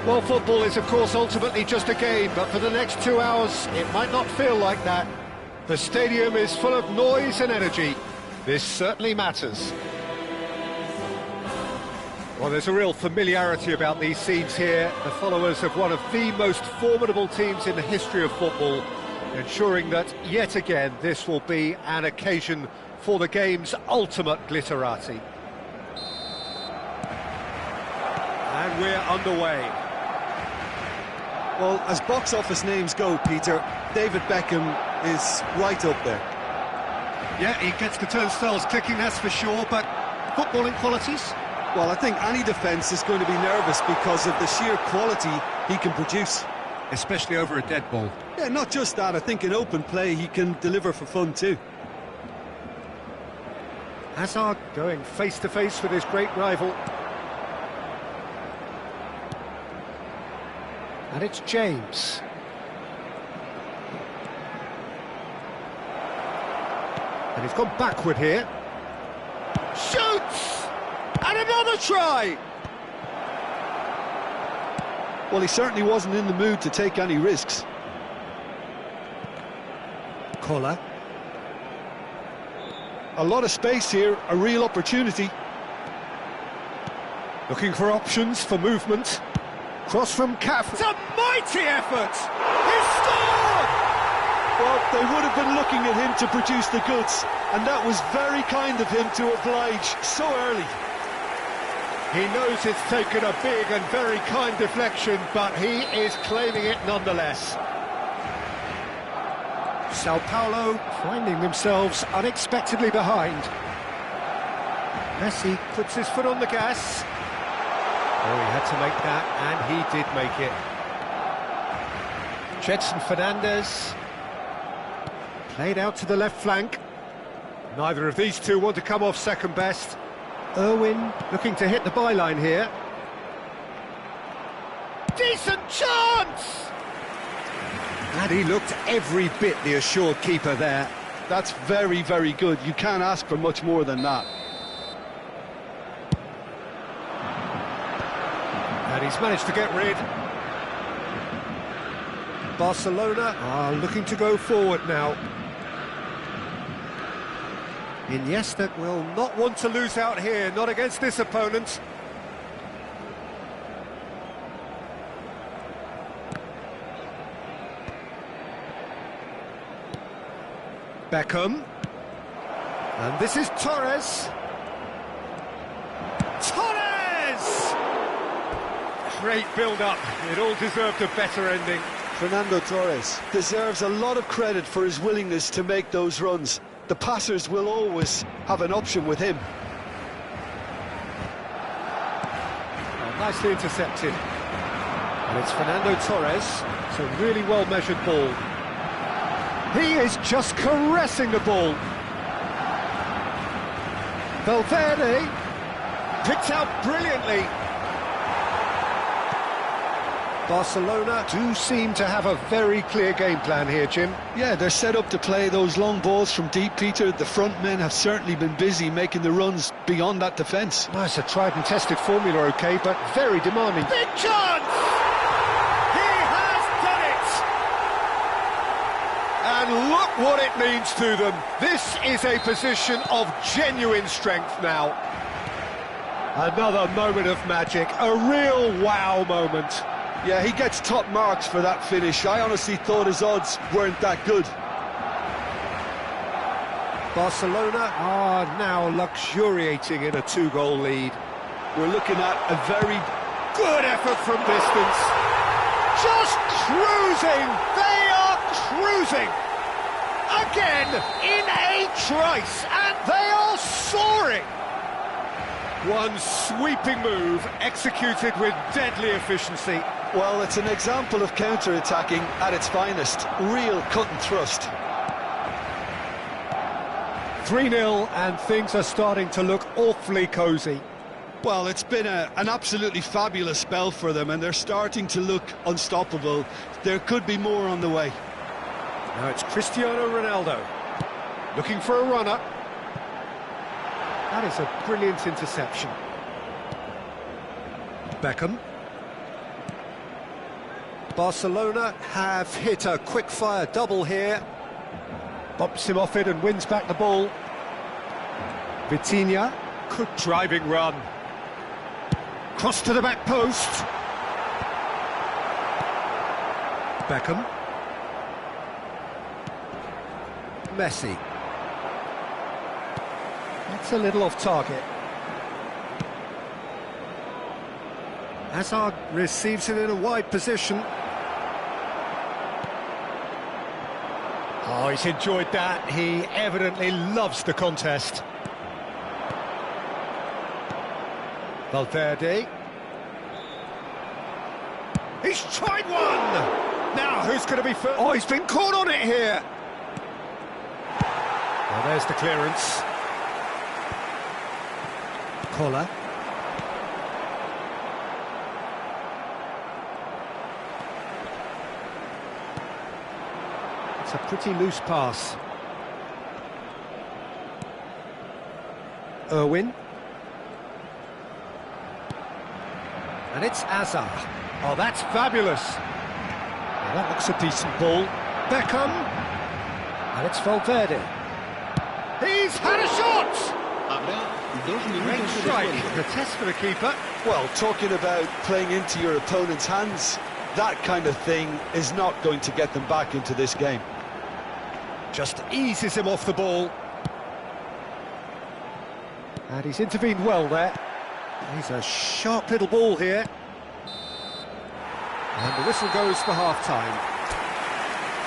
Well, football is, of course, ultimately just a game, but for the next 2 hours, it might not feel like that. The stadium is full of noise and energy. This certainly matters. Well, there's a real familiarity about these scenes here. The followers of one of the most formidable teams in the history of football, ensuring that, yet again, this will be an occasion for the game's ultimate glitterati. And we're underway. Well, as box office names go, Peter, David Beckham is right up there. Yeah, he gets the turnstiles clicking, that's for sure, but footballing qualities? Well, I think any defence is going to be nervous because of the sheer quality he can produce. Especially over a dead ball. Yeah, not just that, I think in open play he can deliver for fun too. Hazard going face-to-face with his great rival. And it's James. And he's gone backward here. Shoots! And another try! Well, he certainly wasn't in the mood to take any risks. Collar. A lot of space here, a real opportunity. Looking for options for movement. Cross from Caff. It's a mighty effort! He scored! Well, they would have been looking at him to produce the goods, and that was very kind of him to oblige so early. He knows it's taken a big and very kind deflection, but he is claiming it nonetheless. Sao Paulo finding themselves unexpectedly behind. Messi puts his foot on the gas. Oh, he had to make that, and he did make it. Jedson Fernandez played out to the left flank. Neither of these two want to come off second best. Irwin looking to hit the byline here. Decent chance! And he looked every bit the assured keeper there. That's very, very good. You can't ask for much more than that. And he's managed to get rid. Barcelona are looking to go forward now. Iniesta will not want to lose out here, not against this opponent. Beckham. And this is Torres. Torres! Great build-up. It all deserved a better ending. Fernando Torres deserves a lot of credit for his willingness to make those runs. The passers will always have an option with him. Oh, nicely intercepted. And it's Fernando Torres. It's a really well-measured ball. He is just caressing the ball. Valverde picked out brilliantly. Barcelona do seem to have a very clear game plan here, Jim. Yeah, they're set up to play those long balls from deep, Peter. The front men have certainly been busy making the runs beyond that defence. Well, it's a tried and tested formula, OK, but very demanding. Big chance! He has done it! And look what it means to them. This is a position of genuine strength now. Another moment of magic, a real wow moment. Yeah, he gets top marks for that finish. I honestly thought his odds weren't that good. Barcelona are now luxuriating in a 2-goal lead. We're looking at a very good effort from distance. Just cruising. They are cruising. Again, in a trice, and they are soaring. One sweeping move executed with deadly efficiency. Well, it's an example of counter-attacking at its finest. Real cut and thrust. 3-0, and things are starting to look awfully cosy. Well, it's been an absolutely fabulous spell for them, and they're starting to look unstoppable. There could be more on the way. Now it's Cristiano Ronaldo, looking for a runner. That is a brilliant interception. Beckham. Barcelona have hit a quick-fire double here. Bumps him off it and wins back the ball. Vitinha, good driving run. Cross to the back post. Beckham. Messi. That's a little off target. Hazard receives it in a wide position. Oh, he's enjoyed that. He evidently loves the contest. Valverde. He's tried one! Now, who's going to be first? Oh, he's been caught on it here! Well, there's the clearance. Collar. It's a pretty loose pass. Irwin. And it's Hazard. Oh, that's fabulous. Well, that looks a decent ball. Beckham. And it's Valverde. He's had a shot! Great strike. The test for the keeper. Well, talking about playing into your opponent's hands, that kind of thing is not going to get them back into this game. Just eases him off the ball. And he's intervened well there. He's a sharp little ball here. And the whistle goes for half-time.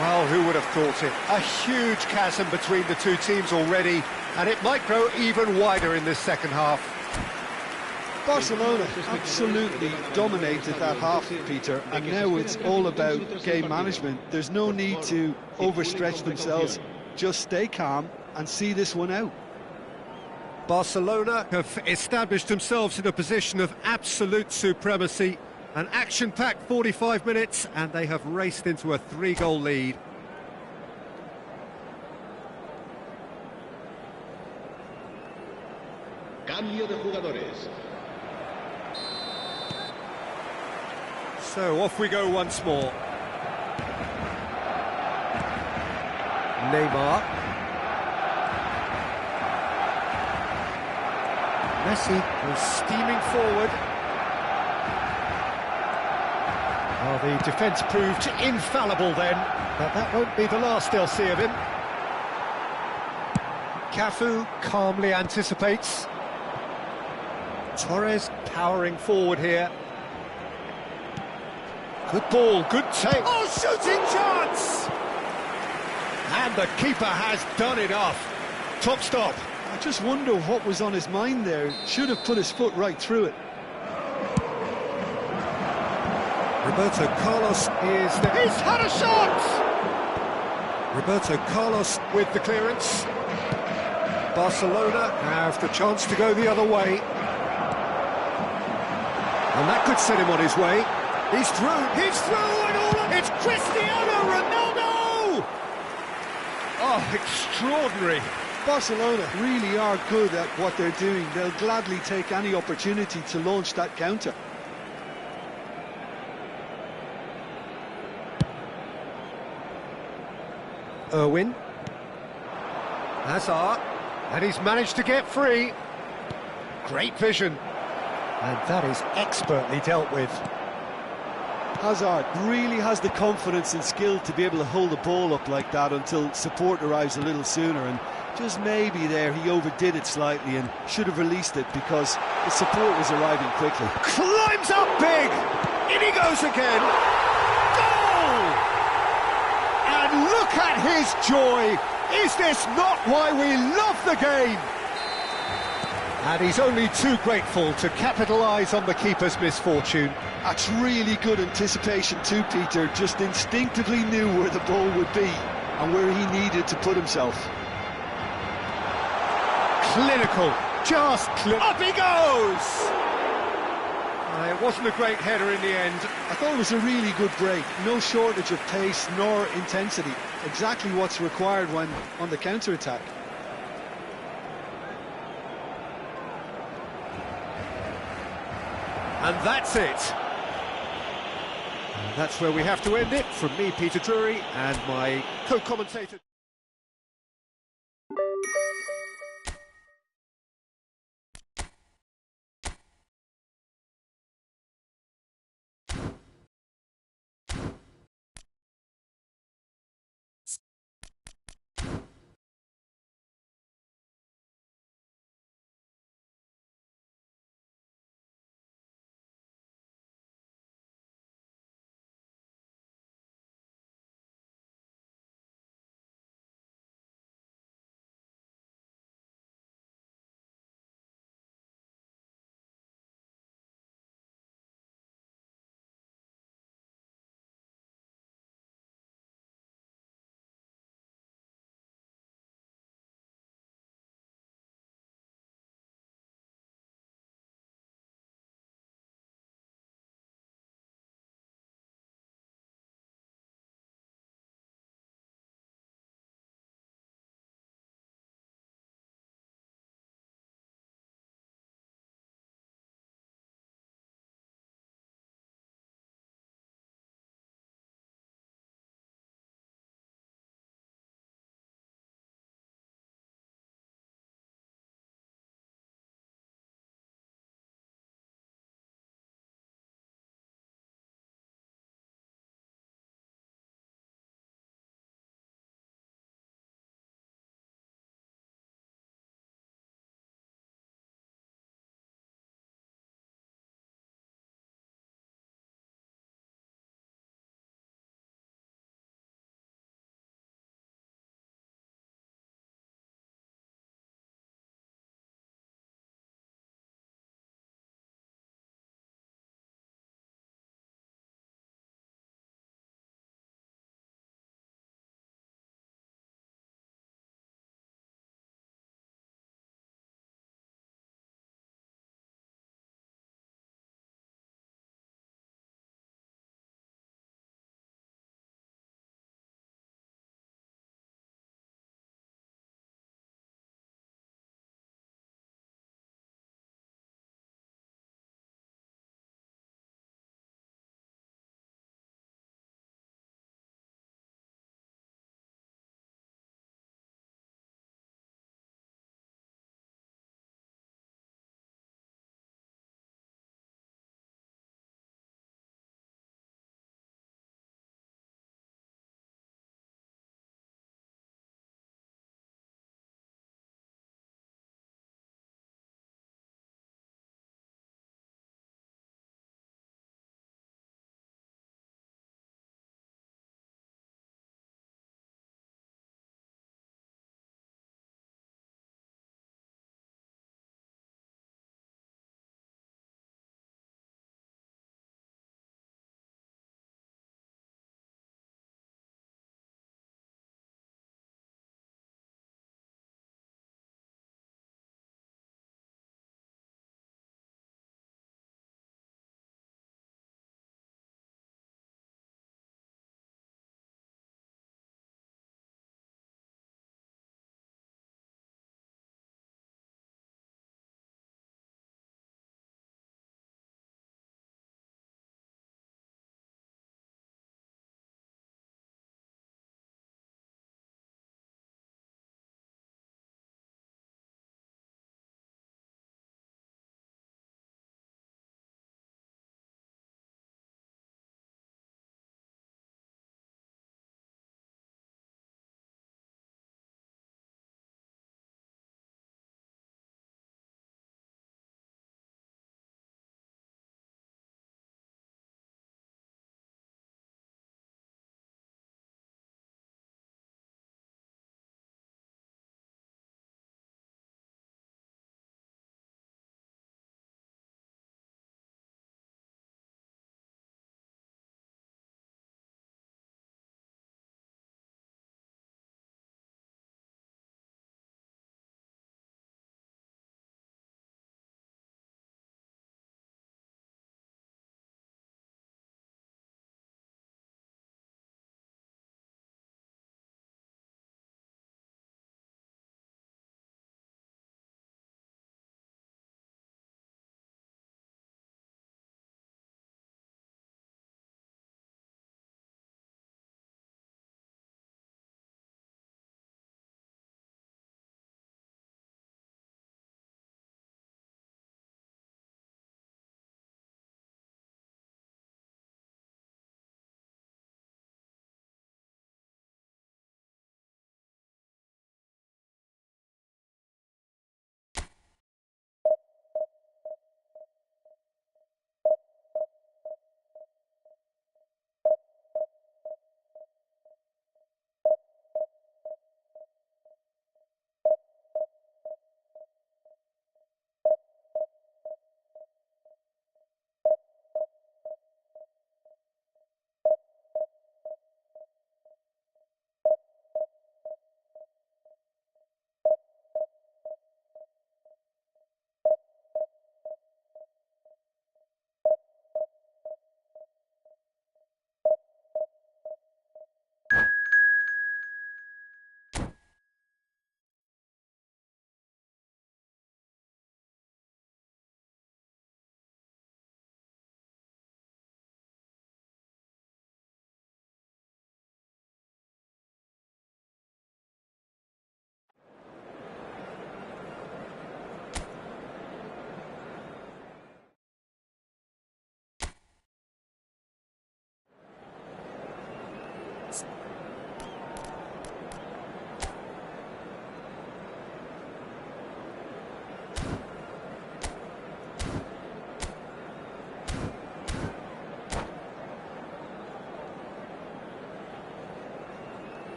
Well, who would have thought it? A huge chasm between the two teams already, and it might grow even wider in this second half. Barcelona absolutely dominated that half, Peter, and now it's all about game management. There's no need to overstretch themselves. Just stay calm and see this one out. Barcelona have established themselves in a position of absolute supremacy. An action-packed 45 minutes, and they have raced into a 3-goal lead. Cambio de jugadores. So off we go once more. Neymar. Messi was steaming forward. Oh, the defence proved infallible then, but that won't be the last they'll see of him. Cafu calmly anticipates. Torres powering forward here. Good ball, good take. Oh, shooting chance! And the keeper has done enough. Top stop. I just wonder what was on his mind there. Should have put his foot right through it. Roberto Carlos is there. He's had a shot! Roberto Carlos with the clearance. Barcelona have the chance to go the other way. And that could set him on his way. He's through, and all. It's Cristiano Ronaldo! Oh, extraordinary. Barcelona really are good at what they're doing. They'll gladly take any opportunity to launch that counter. Irwin. Hazard. And he's managed to get free. Great vision. And that is expertly dealt with. Hazard really has the confidence and skill to be able to hold the ball up like that until support arrives a little sooner, and just maybe there he overdid it slightly and should have released it because the support was arriving quickly. Climbs up big! In he goes again! Goal! And look at his joy! Is this not why we love the game? And he's only too grateful to capitalise on the keeper's misfortune. That's really good anticipation too, Peter. Just instinctively knew where the ball would be and where he needed to put himself. Clinical, just up he goes! It wasn't a great header in the end. I thought it was a really good break. No shortage of pace nor intensity. Exactly what's required when on the counter-attack. And that's it. That's where we have to end it. From me, Peter Drury, and my co-commentator...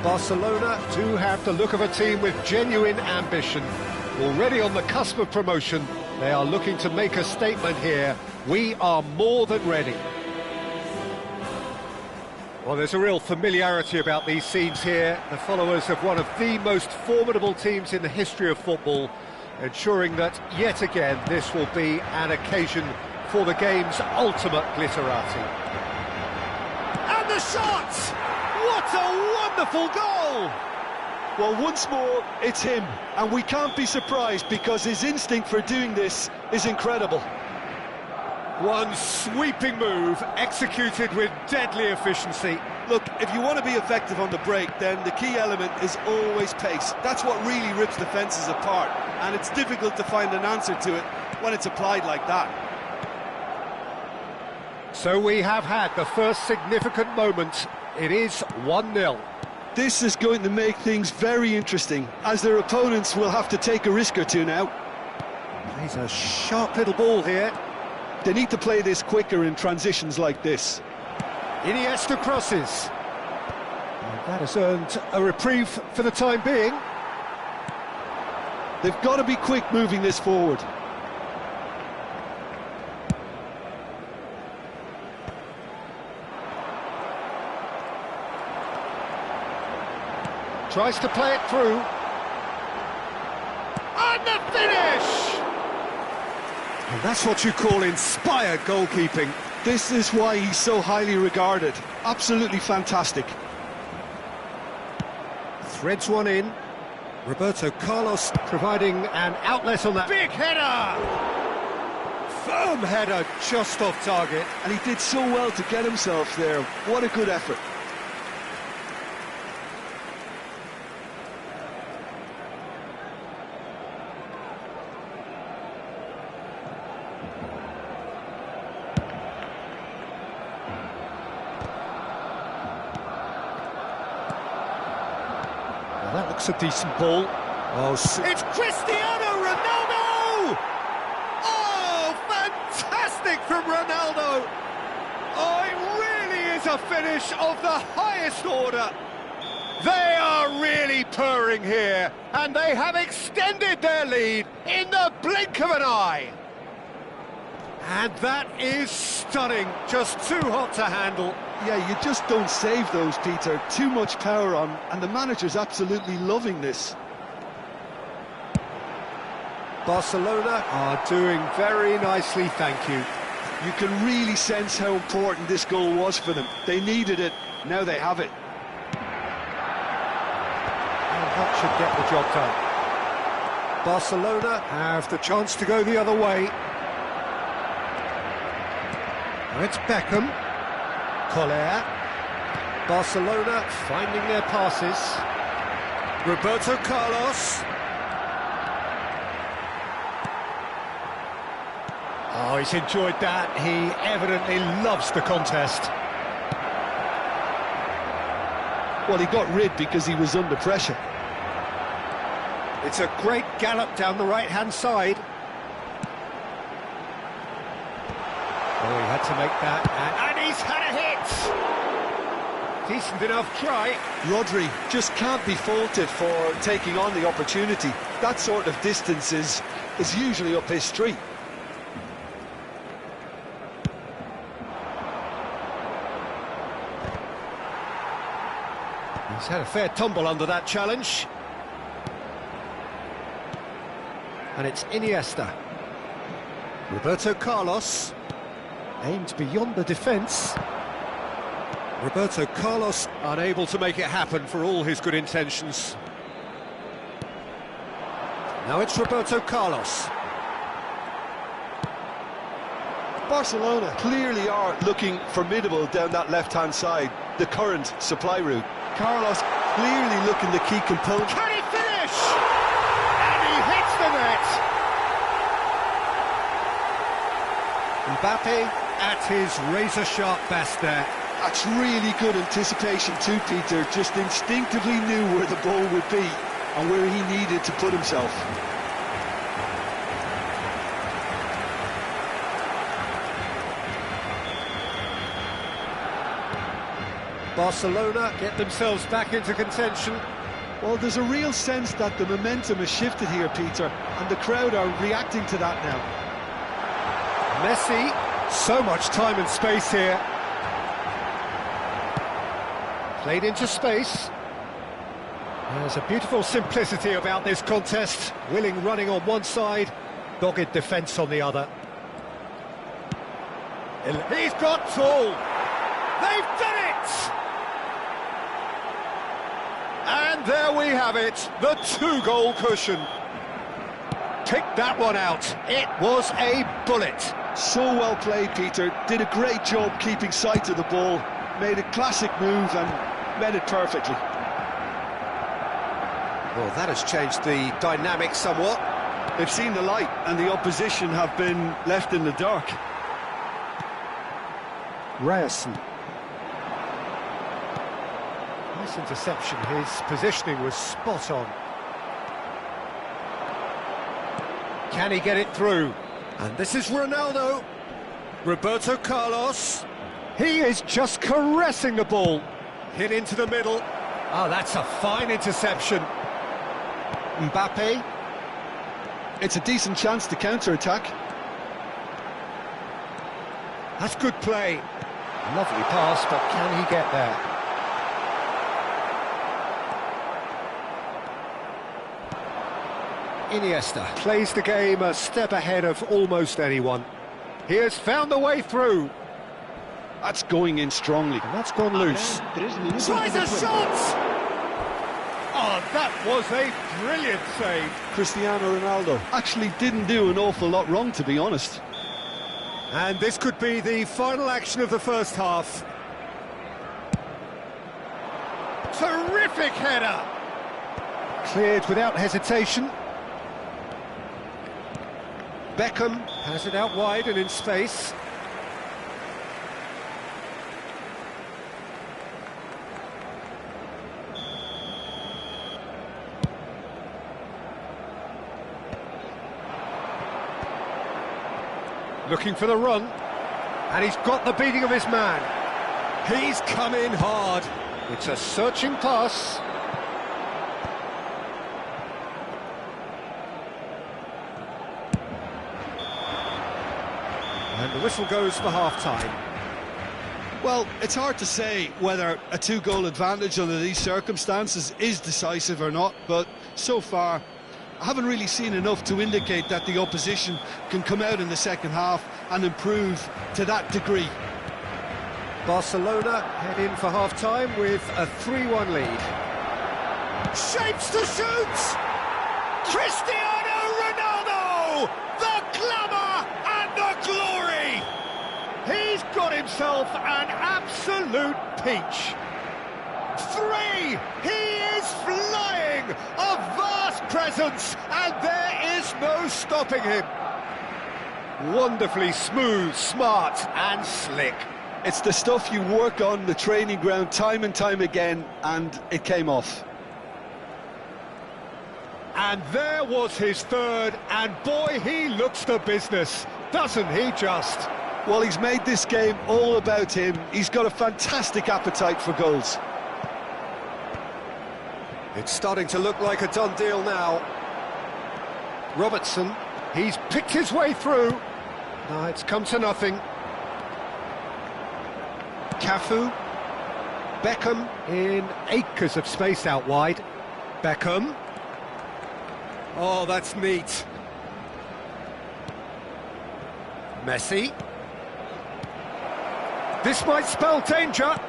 Barcelona do have the look of a team with genuine ambition. Already on the cusp of promotion, they are looking to make a statement here. We are more than ready. Well, there's a real familiarity about these scenes here. The followers of one of the most formidable teams in the history of football, ensuring that, yet again, this will be an occasion for the game's ultimate glitterati. And the shot! What a wonderful goal! Well, once more, it's him, and we can't be surprised because his instinct for doing this is incredible. One sweeping move, executed with deadly efficiency. Look, if you want to be effective on the break, then the key element is always pace. That's what really rips defences apart, and it's difficult to find an answer to it when it's applied like that. So we have had the first significant moment. It is 1-0. This is going to make things very interesting, as their opponents will have to take a risk or two now. Plays a sharp little ball here. They need to play this quicker in transitions like this. Iniesta crosses. And that has earned a reprieve for the time being. They've got to be quick moving this forward. Tries to play it through. And the finish! And that's what you call inspired goalkeeping. This is why he's so highly regarded. Absolutely fantastic. Threads one in. Roberto Carlos providing an outlet on that. Big header! Firm header, just off target. And he did so well to get himself there. What a good effort. Well, that looks a decent ball. Oh, it's Cristiano Ronaldo! Oh, fantastic from Ronaldo! Oh, it really is a finish of the highest order. They are really purring here, and they have extended their lead in the blink of an eye. And that is stunning, just too hot to handle. Yeah, you just don't save those, Peter. Too much power on, and the manager's absolutely loving this. Barcelona are doing very nicely, thank you. You can really sense how important this goal was for them. They needed it, now they have it. And that should get the job done. Barcelona have the chance to go the other way. Now it's Beckham. Coller. Barcelona finding their passes. Roberto Carlos. Oh, he's enjoyed that. He evidently loves the contest. Well, he got rid because he was under pressure. It's a great gallop down the right-hand side. Oh, he had to make that, and he's had a hit! Decent enough try. Rodri just can't be faulted for taking on the opportunity. That sort of distance is usually up his street. He's had a fair tumble under that challenge. And it's Iniesta. Roberto Carlos. Aimed beyond the defence. Roberto Carlos unable to make it happen for all his good intentions. Now it's Roberto Carlos. Barcelona clearly are looking formidable down that left-hand side, the current supply route. Carlos clearly looking the key component. Can he finish? And he hits the net! Mbappe at his razor-sharp best there. That's really good anticipation too, Peter. Just instinctively knew where the ball would be and where he needed to put himself. Barcelona get themselves back into contention. Well, there's a real sense that the momentum has shifted here, Peter, and the crowd are reacting to that now. Messi, so much time and space here. Played into space. There's a beautiful simplicity about this contest. Willing running on one side, dogged defence on the other. He's got tall. They've done it! And there we have it, the 2-goal cushion. Picked that one out. It was a bullet. So well played, Peter. Did a great job keeping sight of the ball. Made a classic move and met it perfectly. Well, that has changed the dynamic somewhat. They've seen the light and the opposition have been left in the dark. Ryerson. Nice interception. His positioning was spot on. Can he get it through? And this is Ronaldo. Roberto Carlos. He is just caressing the ball. Hit into the middle. Oh, that's a fine interception. Mbappe. It's a decent chance to counter-attack. That's good play. Lovely pass, but can he get there? Iniesta plays the game a step ahead of almost anyone. He has found the way through. That's going in strongly. And that's gone loose. Tries a shot! Oh, that was a brilliant save. Cristiano Ronaldo actually didn't do an awful lot wrong, to be honest. And this could be the final action of the first half. Terrific header! Cleared without hesitation. Beckham has it out wide and in space. Looking for the run, and he's got the beating of his man. He's come in hard. It's a searching pass. And the whistle goes for half-time. Well, it's hard to say whether a 2-goal advantage under these circumstances is decisive or not, but so far I haven't really seen enough to indicate that the opposition can come out in the second half and improve to that degree. Barcelona head in for half-time with a 3-1 lead. Shapes to shoot! Cristiano Ronaldo! The glamour and the glory! He's got himself an absolute peach. 3! He is flying! A vast presence, and there is no stopping him. Wonderfully smooth, smart and slick. It's the stuff you work on the training ground time and time again, and it came off. And there was his third, and boy, he looks the business, doesn't he just? Well, he's made this game all about him. He's got a fantastic appetite for goals. It's starting to look like a done deal now. Robertson, he's picked his way through. No, it's come to nothing. Cafu. Beckham in acres of space out wide. Beckham. Oh, that's neat. Messi. This might spell danger.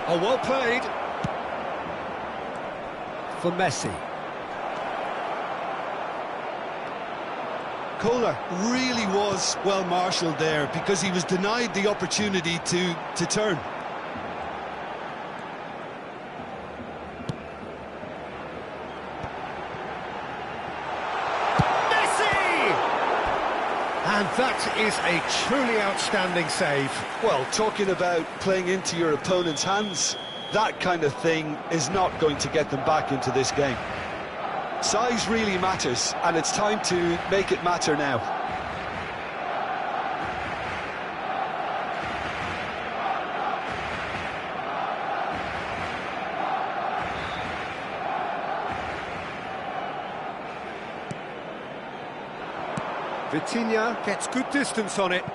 Oh, well played. For Messi. Kohler really was well marshalled there because he was denied the opportunity to turn. Messi! And that is a truly outstanding save. Well, talking about playing into your opponent's hands, that kind of thing is not going to get them back into this game. Size really matters, and it's time to make it matter now. Vitinha gets good distance on it.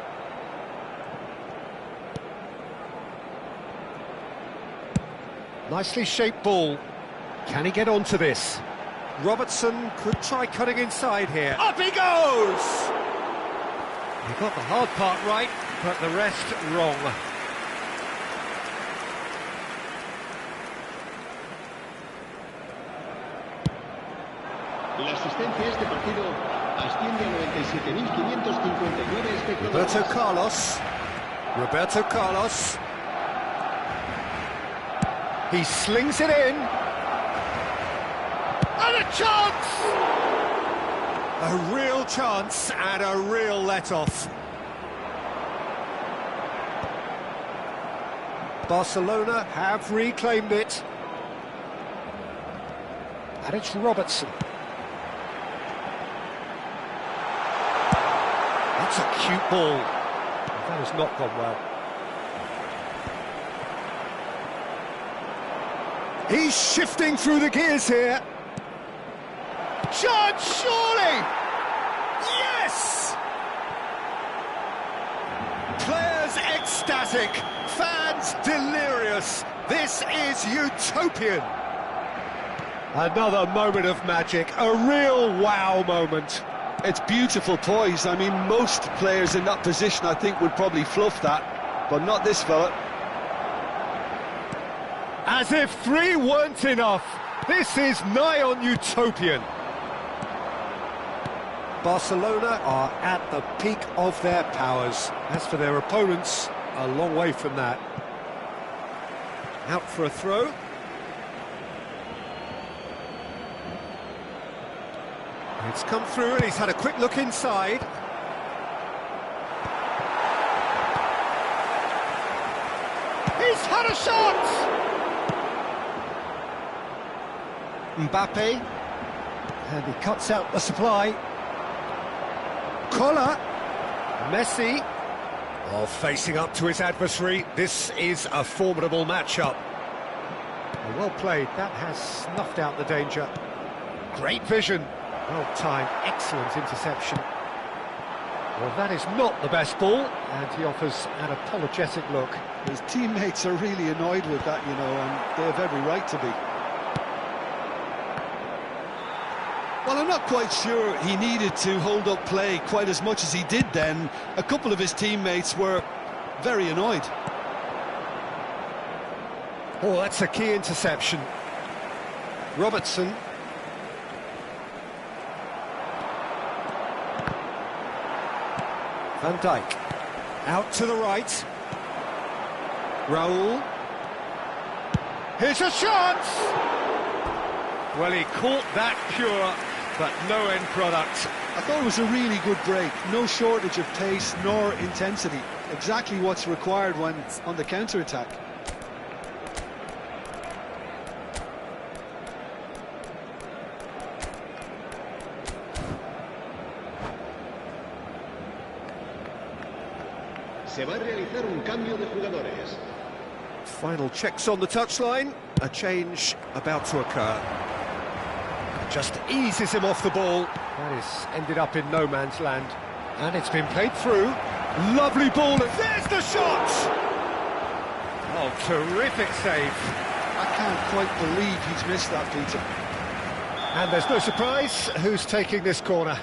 Nicely shaped ball. Can he get onto this? Robertson could try cutting inside here. Up he goes! He got the hard part right, but the rest wrong. La asistencia a este partido asciende a 97.559 espectadores. Roberto Carlos. He slings it in. And a chance! A real chance and a real let-off. Barcelona have reclaimed it. And it's Robertson. That's a cute ball. That has not gone well. He's shifting through the gears here. Chance, surely! Yes! Players ecstatic, fans delirious. This is utopian. Another moment of magic, a real wow moment. It's beautiful poise. I mean, most players in that position, I think, would probably fluff that, but not this fella. As if 3 weren't enough, this is nigh on utopian. Barcelona are at the peak of their powers. As for their opponents, a long way from that. Out for a throw. It's come through and he's had a quick look inside. He's had a shot! Mbappe, and he cuts out the supply. Collar, Messi, facing up to his adversary. This is a formidable matchup. Well played, that has snuffed out the danger. Great vision, well timed, excellent interception. Well, that is not the best ball, and he offers an apologetic look. His teammates are really annoyed with that, you know, and they have every right to be. Well, I'm not quite sure he needed to hold up play quite as much as he did then. A couple of his teammates were very annoyed. Oh, that's a key interception. Robertson. Van Dijk. Out to the right. Raul. Here's a chance! Well, he caught that pure, but no end product. I thought it was a really good break. No shortage of pace nor intensity. Exactly what's required when on the counter-attack. Se va a realizar un cambio de jugadores. Final checks on the touchline. A change about to occur. Just eases him off the ball. That is ended up in no man's land. And it's been played through. Lovely ball, and there's the shot! Oh, terrific save. I can't quite believe he's missed that, Peter. And there's no surprise who's taking this corner.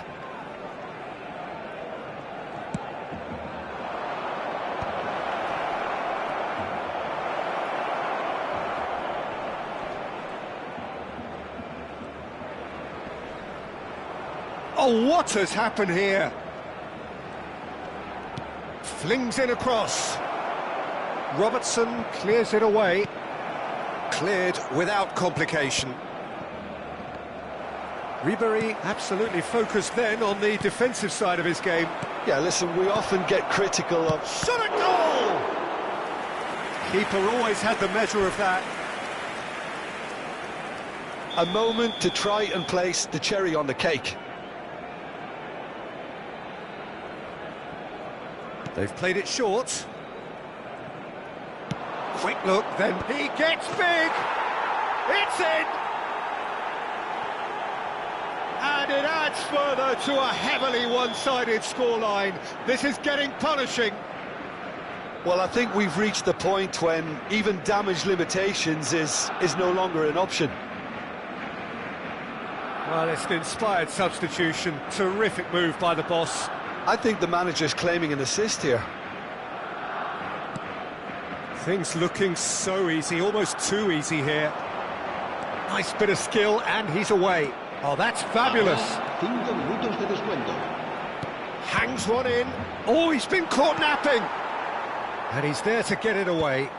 Oh, what has happened here? Flings in across. Robertson clears it away. Cleared without complication. Ribéry absolutely focused then on the defensive side of his game. Yeah, listen, we often get critical of... Shot at goal! Keeper always had the measure of that. A moment to try and place the cherry on the cake. They've played it short. Quick look, then he gets big! It's in! And And it adds further to a heavily one-sided scoreline. This is getting punishing. Well, I think we've reached the point when even damage limitations is no longer an option. Well, it's an inspired substitution. Terrific move by the boss. I think the manager's claiming an assist here. Things looking so easy, almost too easy here. Nice bit of skill, and he's away. Oh, that's fabulous. 5 minutos de descuento. Hangs one in. Oh, he's been caught napping. And he's there to get it away.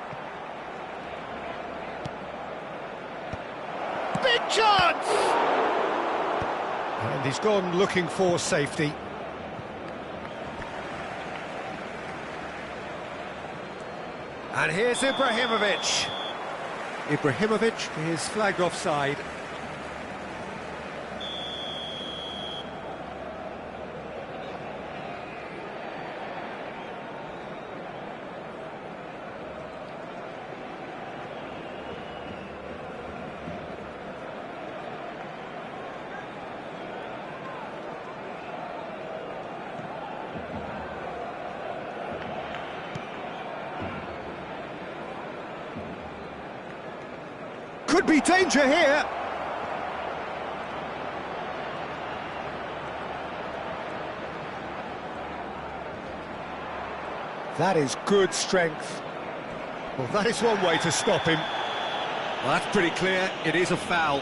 Big chance! And he's gone looking for safety. And here's Ibrahimovic. Ibrahimovic is flagged offside. Could be danger here. That is good strength. Well, that is one way to stop him. Well, that's pretty clear. It is a foul.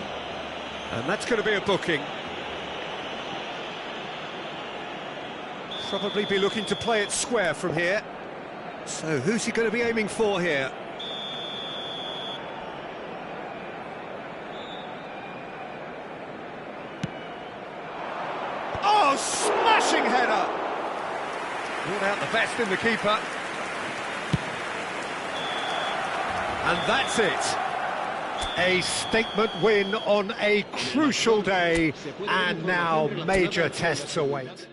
And that's going to be a booking. Probably be looking to play it square from here. So who's he going to be aiming for here? Oh, smashing header! Ruled out the best in the keeper. And that's it. A statement win on a crucial day, and now major tests await.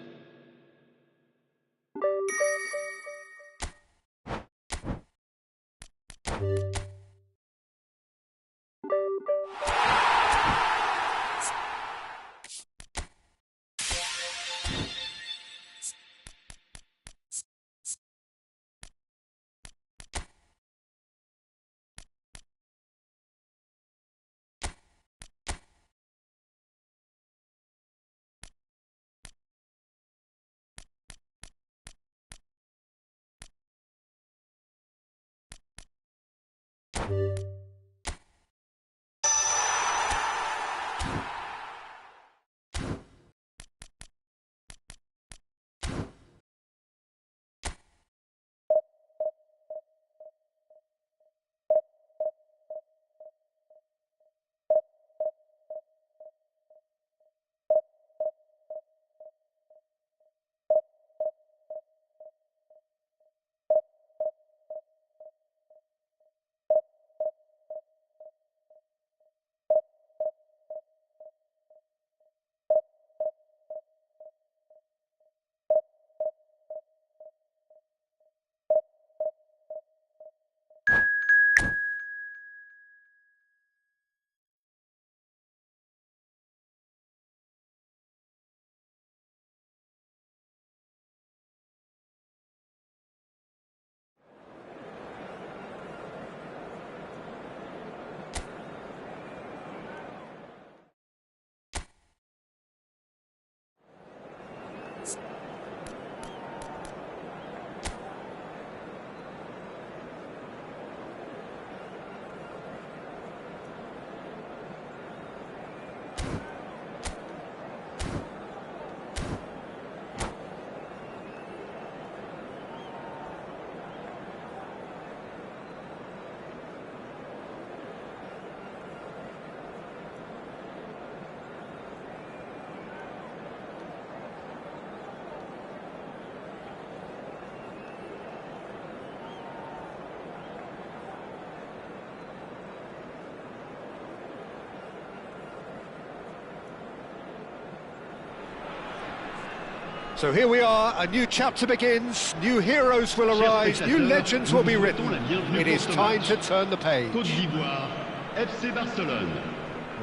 So here we are, a new chapter begins, new heroes will arise, new legends will be written. It is time to turn the page. Côte d'Ivoire, FC Barcelone.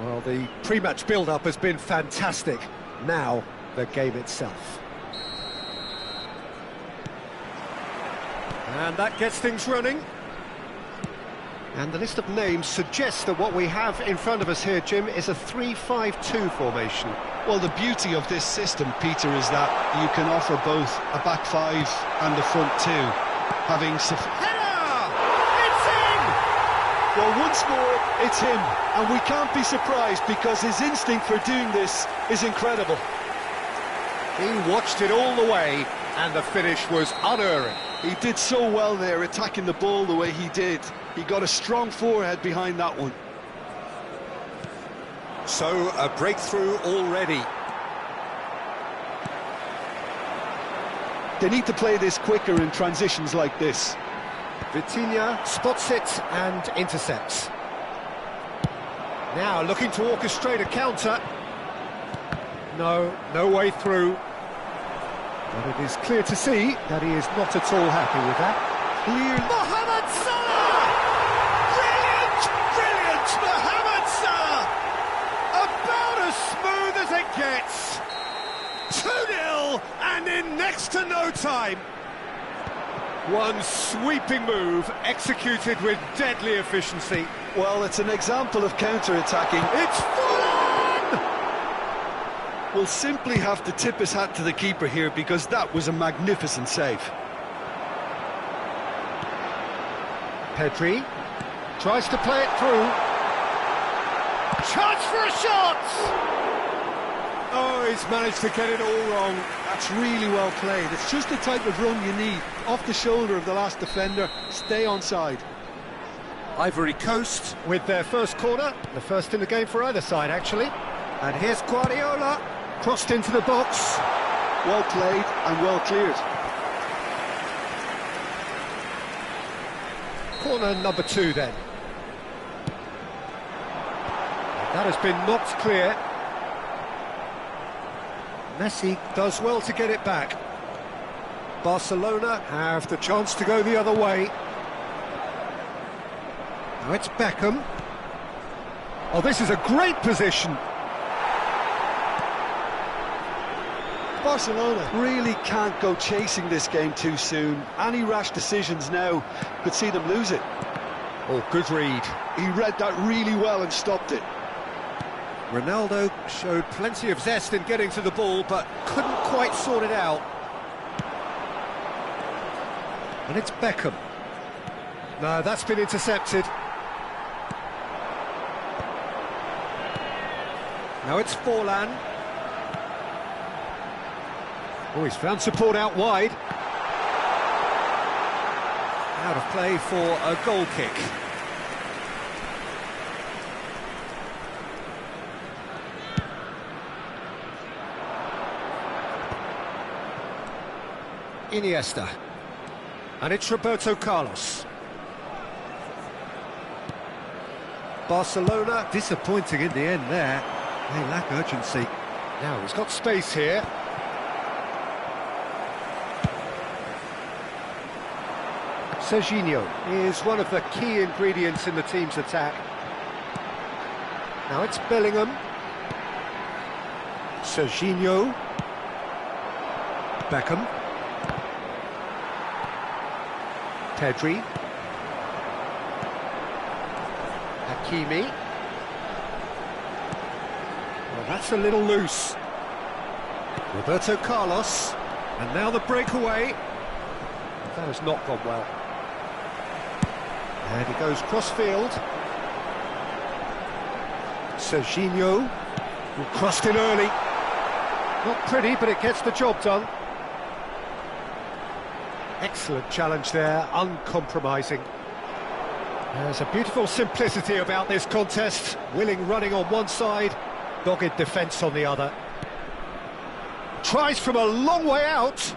Well, the pre-match build-up has been fantastic. Now, the game itself. And that gets things running. And the list of names suggests that what we have in front of us here, Jim, is a 3-5-2 formation. Well, the beauty of this system, Peter, is that you can offer both a back five and a front two, having... Header! It's in! Well, once more, it's him, and we can't be surprised because his instinct for doing this is incredible. He watched it all the way, and the finish was unerring. He did so well there, attacking the ball the way he did. He got a strong forehead behind that one. So, a breakthrough already. They need to play this quicker in transitions like this. Vitinha spots it and intercepts. Now looking to orchestrate a counter. No way through. But it is clear to see that he is not at all happy with that. Clear. Mohamed Salah! Brilliant! Brilliant! Mohamed Salah! About as smooth as it gets. 2-0 and in next to no time. One sweeping move executed with deadly efficiency. Well, it's an example of counter-attacking. It's full on! We'll simply have to tip his hat to the keeper here because that was a magnificent save. Pedri tries to play it through. Chance for a shot! Oh, he's managed to get it all wrong. That's really well played. It's just the type of run you need. Off the shoulder of the last defender, stay onside. Ivory Coast with their first corner, the first in the game for either side, actually. And here's Guardiola, crossed into the box. Well played and well cleared. Corner number 2 then. That has been knocked clear. Messi does well to get it back. Barcelona have the chance to go the other way. Now it's Beckham. Oh, this is a great position. Barcelona really can't go chasing this game too soon. Any rash decisions now could see them lose it. Oh, good read. He read that really well and stopped it. Ronaldo showed plenty of zest in getting to the ball, but couldn't quite sort it out. And it's Beckham. No, that's been intercepted. Now it's Forlan. Oh, he's found support out wide. Out of play for a goal kick. Iniesta. And it's Roberto Carlos. Barcelona disappointing in the end there. They lack urgency. Now he's got space here. Serginho is one of the key ingredients in the team's attack. Now it's Bellingham. Serginho. Beckham. Pedri. Hakimi. Well, that's a little loose. Roberto Carlos. And now the breakaway. That has not gone well. And he goes cross-field. Serginho, who crossed in early. Not pretty, but it gets the job done. Excellent challenge there, uncompromising. There's a beautiful simplicity about this contest. Willing running on one side, dogged defence on the other. Tries from a long way out.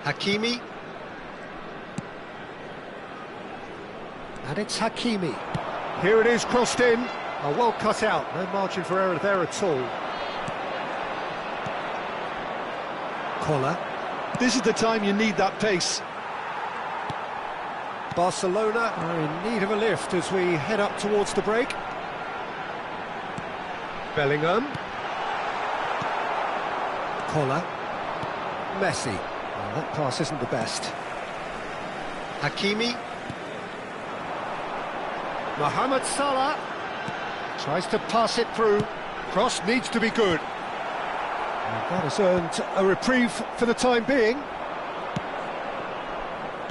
Hakimi. And it's Hakimi. Here it is, crossed in. Oh, well cut out. No margin for error there at all. Collar. This is the time you need that pace. Barcelona are in need of a lift as we head up towards the break. Bellingham. Collar. Messi. Well, that pass isn't the best. Hakimi. Mohamed Salah tries to pass it through. Cross needs to be good. And that has earned a reprieve for the time being.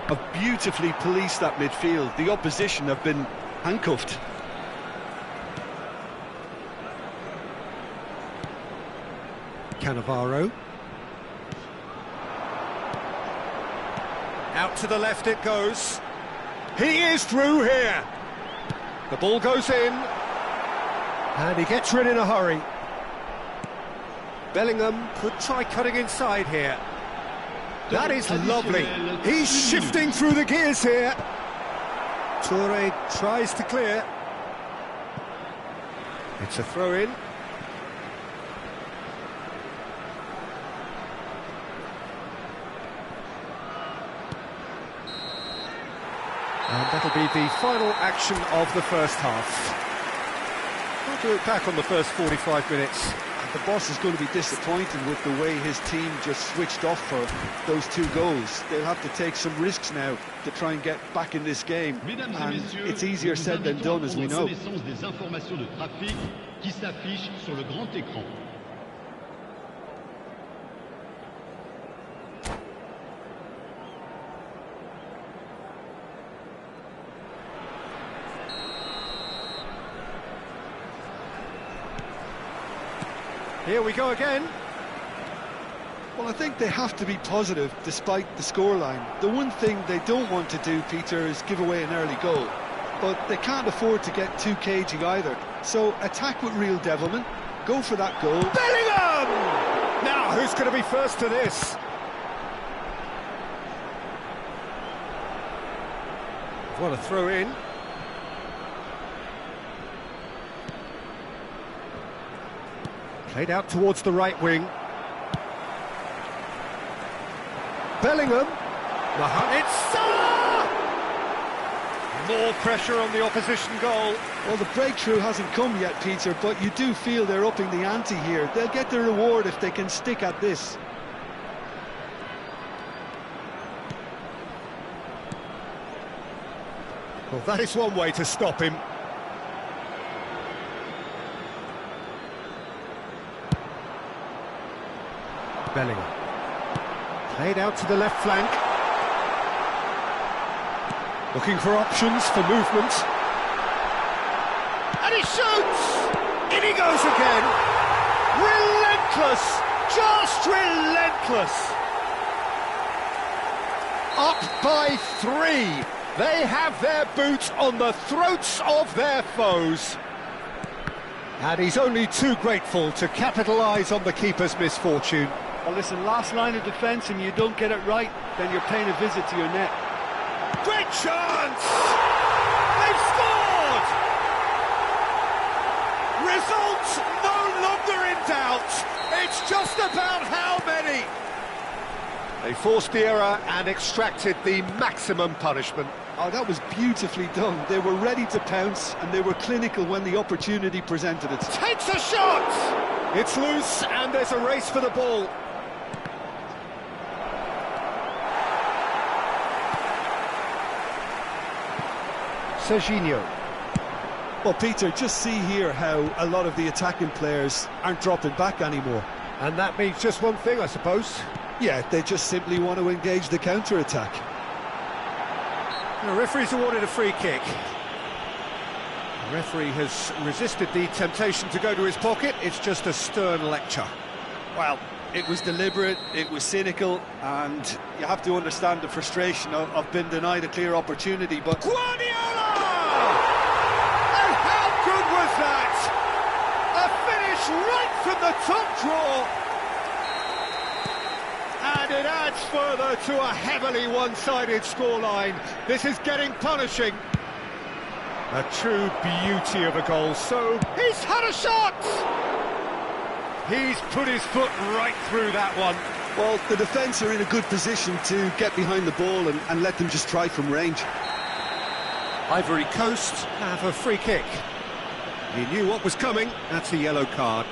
Have beautifully policed that midfield. The opposition have been handcuffed. Cannavaro. Out to the left it goes. He is through here. The ball goes in. And he gets rid in a hurry. Bellingham could try cutting inside here. That is lovely. He's shifting through the gears here. Toure tries to clear. It's a throw-in. And that'll be the final action of the first half. We'll do it back on the first 45 minutes. The boss is going to be disappointed with the way his team just switched off for those 2 goals. They'll have to take some risks now to try and get back in this game. And it's easier said than done, as we know. Here we go again. Well, I think they have to be positive despite the scoreline. The one thing they don't want to do, Peter, is give away an early goal. But they can't afford to get too cagey either. So attack with real devilment, go for that goal. Bellingham! Now, who's going to be first to this? What a throw in. Played out towards the right wing. Bellingham. It's Salah! More pressure on the opposition goal. Well, the breakthrough hasn't come yet, Peter, but you do feel they're upping the ante here. They'll get the reward if they can stick at this. Well, that is one way to stop him. Bellingham. Played out to the left flank. Looking for options for movement. And he shoots! In he goes again! Relentless! Just relentless! Up by 3. They have their boots on the throats of their foes. And he's only too grateful to capitalise on the keeper's misfortune. Well, listen, last line of defence and you don't get it right, then you're paying a visit to your net. Great chance! They've scored! Results no longer in doubt. It's just about how many. They forced the error and extracted the maximum punishment. Oh, that was beautifully done. They were ready to pounce and they were clinical when the opportunity presented it. Takes a shot! It's loose and there's a race for the ball. Serginho. Well, Peter, just see here how a lot of the attacking players aren't dropping back anymore. And that means just one thing, I suppose. Yeah, they just simply want to engage the counter-attack. The referee's awarded a free kick. The referee has resisted the temptation to go to his pocket. It's just a stern lecture. Well, it was deliberate, it was cynical, and you have to understand the frustration of being denied a clear opportunity, but... Guardiola! And how good was that? A finish right from the top draw. And it adds further to a heavily one-sided scoreline. This is getting punishing. A true beauty of a goal. So, he's had a shot! He's put his foot right through that one. Well, the defence are in a good position to get behind the ball and let them just try from range. Ivory Coast have a free kick. He knew what was coming. That's a yellow card.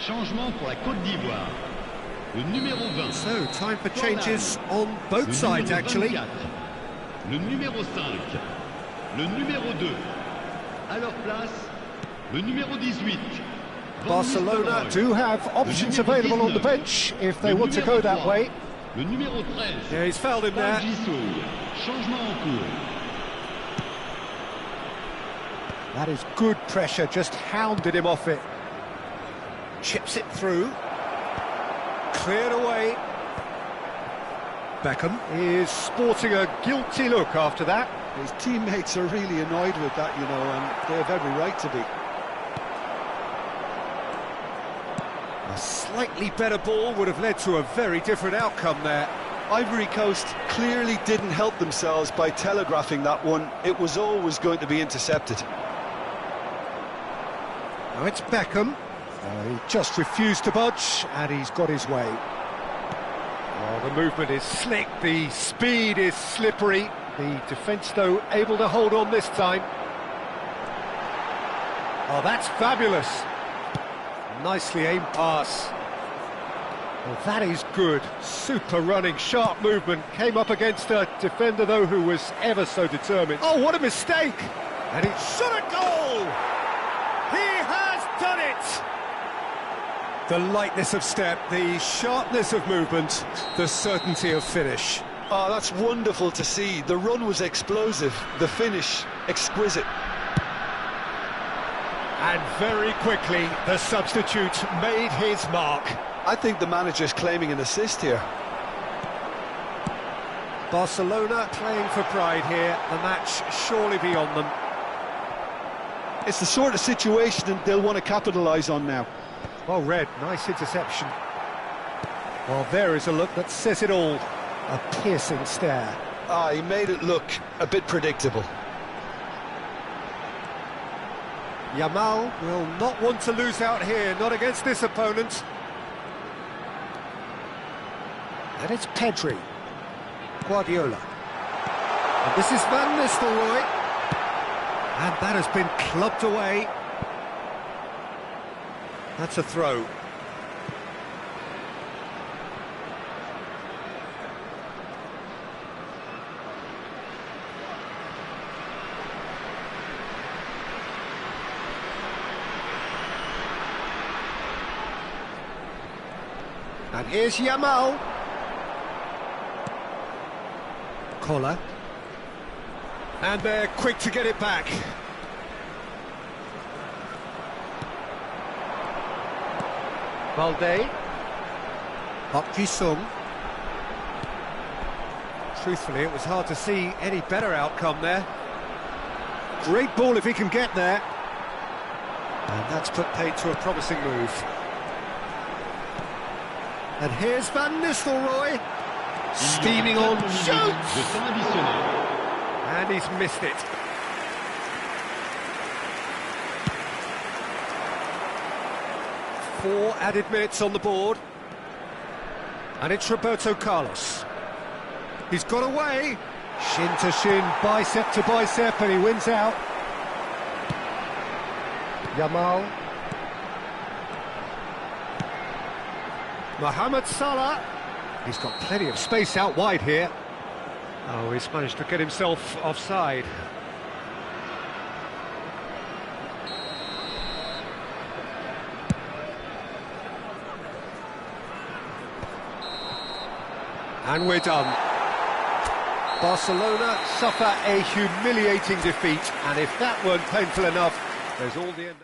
Changement pour la Côte d'Ivoire. Le numéro 20. So, time for changes on both sides, actually. 24. Le numéro 5. Le numéro 2. À leur place, le numéro 18. Barcelona do have options available on the bench if they want to go that way. Le numéro 13. Yeah, he's fouled him there. Changement en cours. That is good pressure, just hounded him off it. Chips it through. Cleared away. Beckham is sporting a guilty look after that. His teammates are really annoyed with that, you know, and they have every right to be. A slightly better ball would have led to a very different outcome there. Ivory Coast clearly didn't help themselves by telegraphing that one. It was always going to be intercepted. Now it's Beckham. He just refused to budge, and he's got his way. Oh, the movement is slick, the speed is slippery. The defence, though, able to hold on this time. Oh, that's fabulous. Nicely aimed pass. Well, that is good. Super running, sharp movement. Came up against a defender, though, who was ever so determined. Oh, what a mistake! And it's shot a goal! He has done it! The lightness of step, the sharpness of movement, the certainty of finish. Oh, that's wonderful to see. The run was explosive, the finish exquisite. And very quickly, the substitute made his mark. I think the manager's claiming an assist here. Barcelona playing for pride here, the match surely beyond them. It's the sort of situation that they'll want to capitalise on now. Well read, nice interception. Well, there is a look that says it all. A piercing stare. Ah, he made it look a bit predictable. Yamal will not want to lose out here, not against this opponent. And it's Pedri. Guardiola. And this is Van Nistelrooy. And that has been clubbed away. That's a throw. And here's Yamal. Collar. And they're quick to get it back. Valde. Park Ji-sung. Truthfully, it was hard to see any better outcome there. Great ball if he can get there. And that's put paid to a promising move. And here's Van Nistelrooy. Steaming on, shoots! And he's missed it. Four added minutes on the board. And it's Roberto Carlos. He's got away. Shin to shin, bicep to bicep, and he wins out. Yamal. Mohamed Salah. He's got plenty of space out wide here. Oh, he's managed to get himself offside. And we're done. Barcelona suffer a humiliating defeat, and if that weren't painful enough, there's all the end.